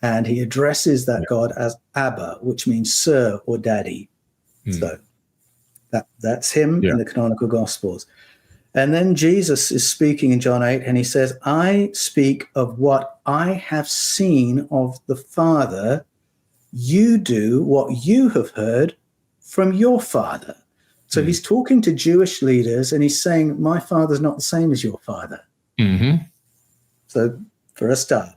And he addresses that God as Abba, which means sir or daddy. So that's him in the canonical Gospels. And then Jesus is speaking in John 8, and he says, I speak of what I have seen of the Father. You do what you have heard from your father. So he's talking to Jewish leaders, and he's saying, my father's not the same as your father. So for a start,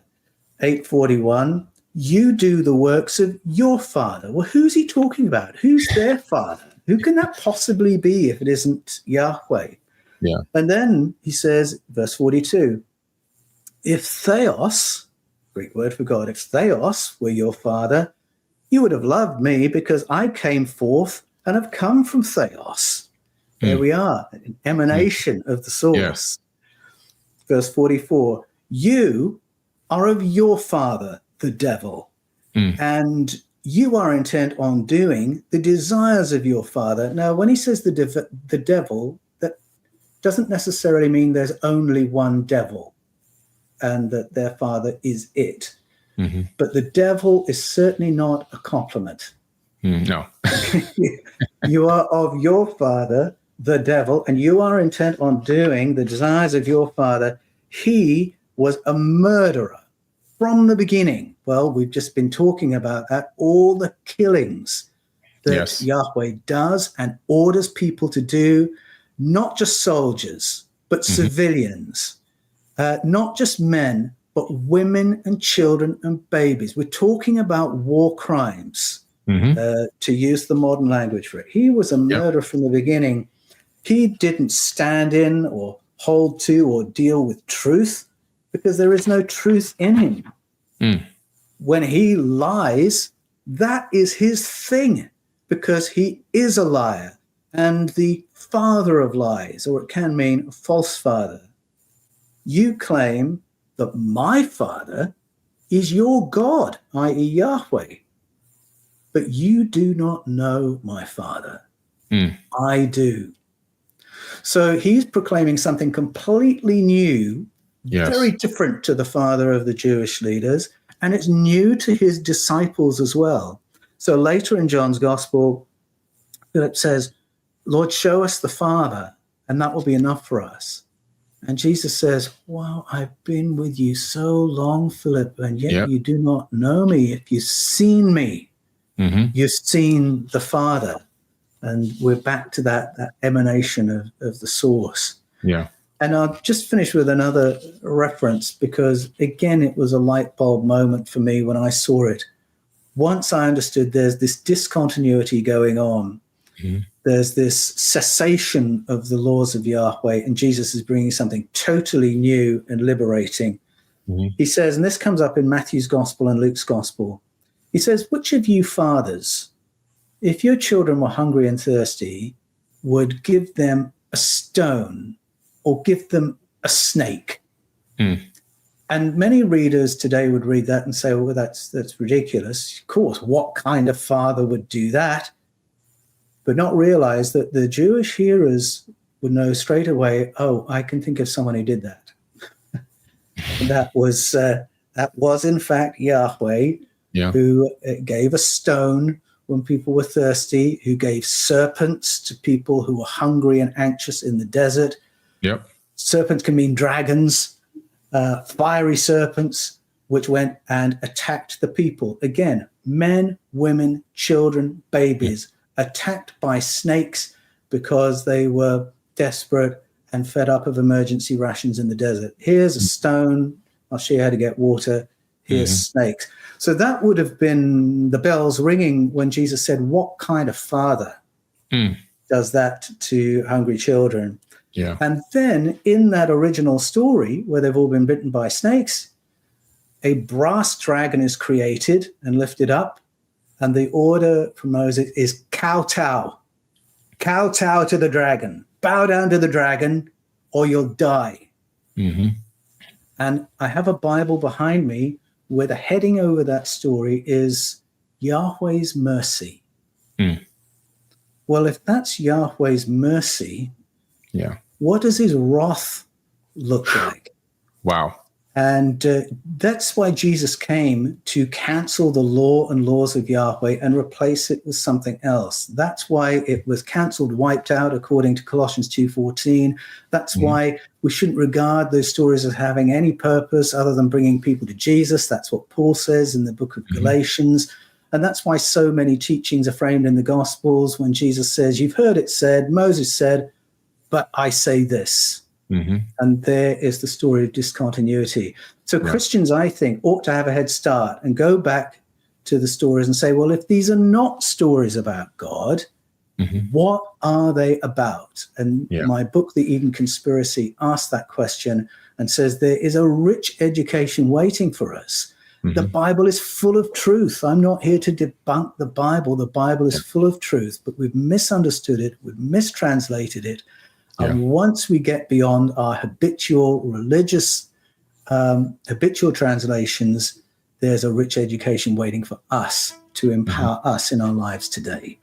8:41, you do the works of your father. Well, who's he talking about? Who's their father? Who can that possibly be if it isn't Yahweh? And then he says, verse 42, if theos, Greek word for God, if theos were your father, you would have loved me, because I came forth and have come from theos. There we are, an emanation of the source. Verse 44, you are of your father, the devil, and you are intent on doing the desires of your father. Now, when he says the devil, that doesn't necessarily mean there's only one devil and that their father is it. But the devil is certainly not a compliment.
No.
You are of your father, the devil, and you are intent on doing the desires of your father. He was a murderer from the beginning. Well, we've just been talking about that, all the killings that Yahweh does and orders people to do, not just soldiers, but civilians, not just men, but women and children and babies. We're talking about war crimes, to use the modern language for it. He was a murderer from the beginning. He didn't stand in or hold to or deal with truth, because there is no truth in him. When he lies, that is his thing, because he is a liar and the father of lies, or it can mean a false father. You claim that my father is your God, i.e. Yahweh, but you do not know my father. I do. So he's proclaiming something completely new, very different to the father of the Jewish leaders, and it's new to his disciples as well. So later in John's Gospel, Philip says, Lord, show us the Father, and that will be enough for us. And Jesus says, wow, I've been with you so long, Philip, and yet you do not know me. If you've seen me, you've seen the Father. And we're back to that emanation of the source. And I'll just finish with another reference, because, again, it was a light bulb moment for me when I saw it. Once I understood there's this discontinuity going on, there's this cessation of the laws of Yahweh, and Jesus is bringing something totally new and liberating. He says, and this comes up in Matthew's Gospel and Luke's Gospel, he says, which of you fathers, if your children were hungry and thirsty, would give them a stone or give them a snake. And many readers today would read that and say, well, that's ridiculous. Of course, what kind of father would do that? But not realize that the Jewish hearers would know straight away, oh, I can think of someone who did that. And that was in fact Yahweh, who gave a stone when people were thirsty, who gave serpents to people who were hungry and anxious in the desert.
Yep.
Serpents can mean dragons, fiery serpents, which went and attacked the people. Again, men, women, children, babies, attacked by snakes because they were desperate and fed up of emergency rations in the desert. Here's a stone. I'll show you how to get water. Here's snakes. So that would have been the bells ringing when Jesus said, what kind of father does that to hungry children?
Yeah.
And then in that original story where they've all been bitten by snakes, a brass dragon is created and lifted up. And the order from Moses is kowtow. Kowtow to the dragon. Bow down to the dragon or you'll die. And I have a Bible behind me where the heading over that story is Yahweh's mercy. Well, if that's Yahweh's mercy, what does his wrath look like?
Wow.
And that's why Jesus came, to cancel the law and laws of Yahweh and replace it with something else. That's why it was canceled, wiped out, according to Colossians 2:14. That's why we shouldn't regard those stories as having any purpose other than bringing people to Jesus. That's what Paul says in the book of Galatians. And that's why so many teachings are framed in the Gospels when Jesus says, you've heard it said, Moses said, but I say this. And there is the story of discontinuity. So Christians, I think, ought to have a head start and go back to the stories and say, well, if these are not stories about God, what are they about? And my book, The Eden Conspiracy, asks that question and says there is a rich education waiting for us. The Bible is full of truth. I'm not here to debunk the Bible. The Bible is full of truth, but we've misunderstood it. We've mistranslated it. And once we get beyond our habitual religious, habitual translations, there's a rich education waiting for us to empower us in our lives today.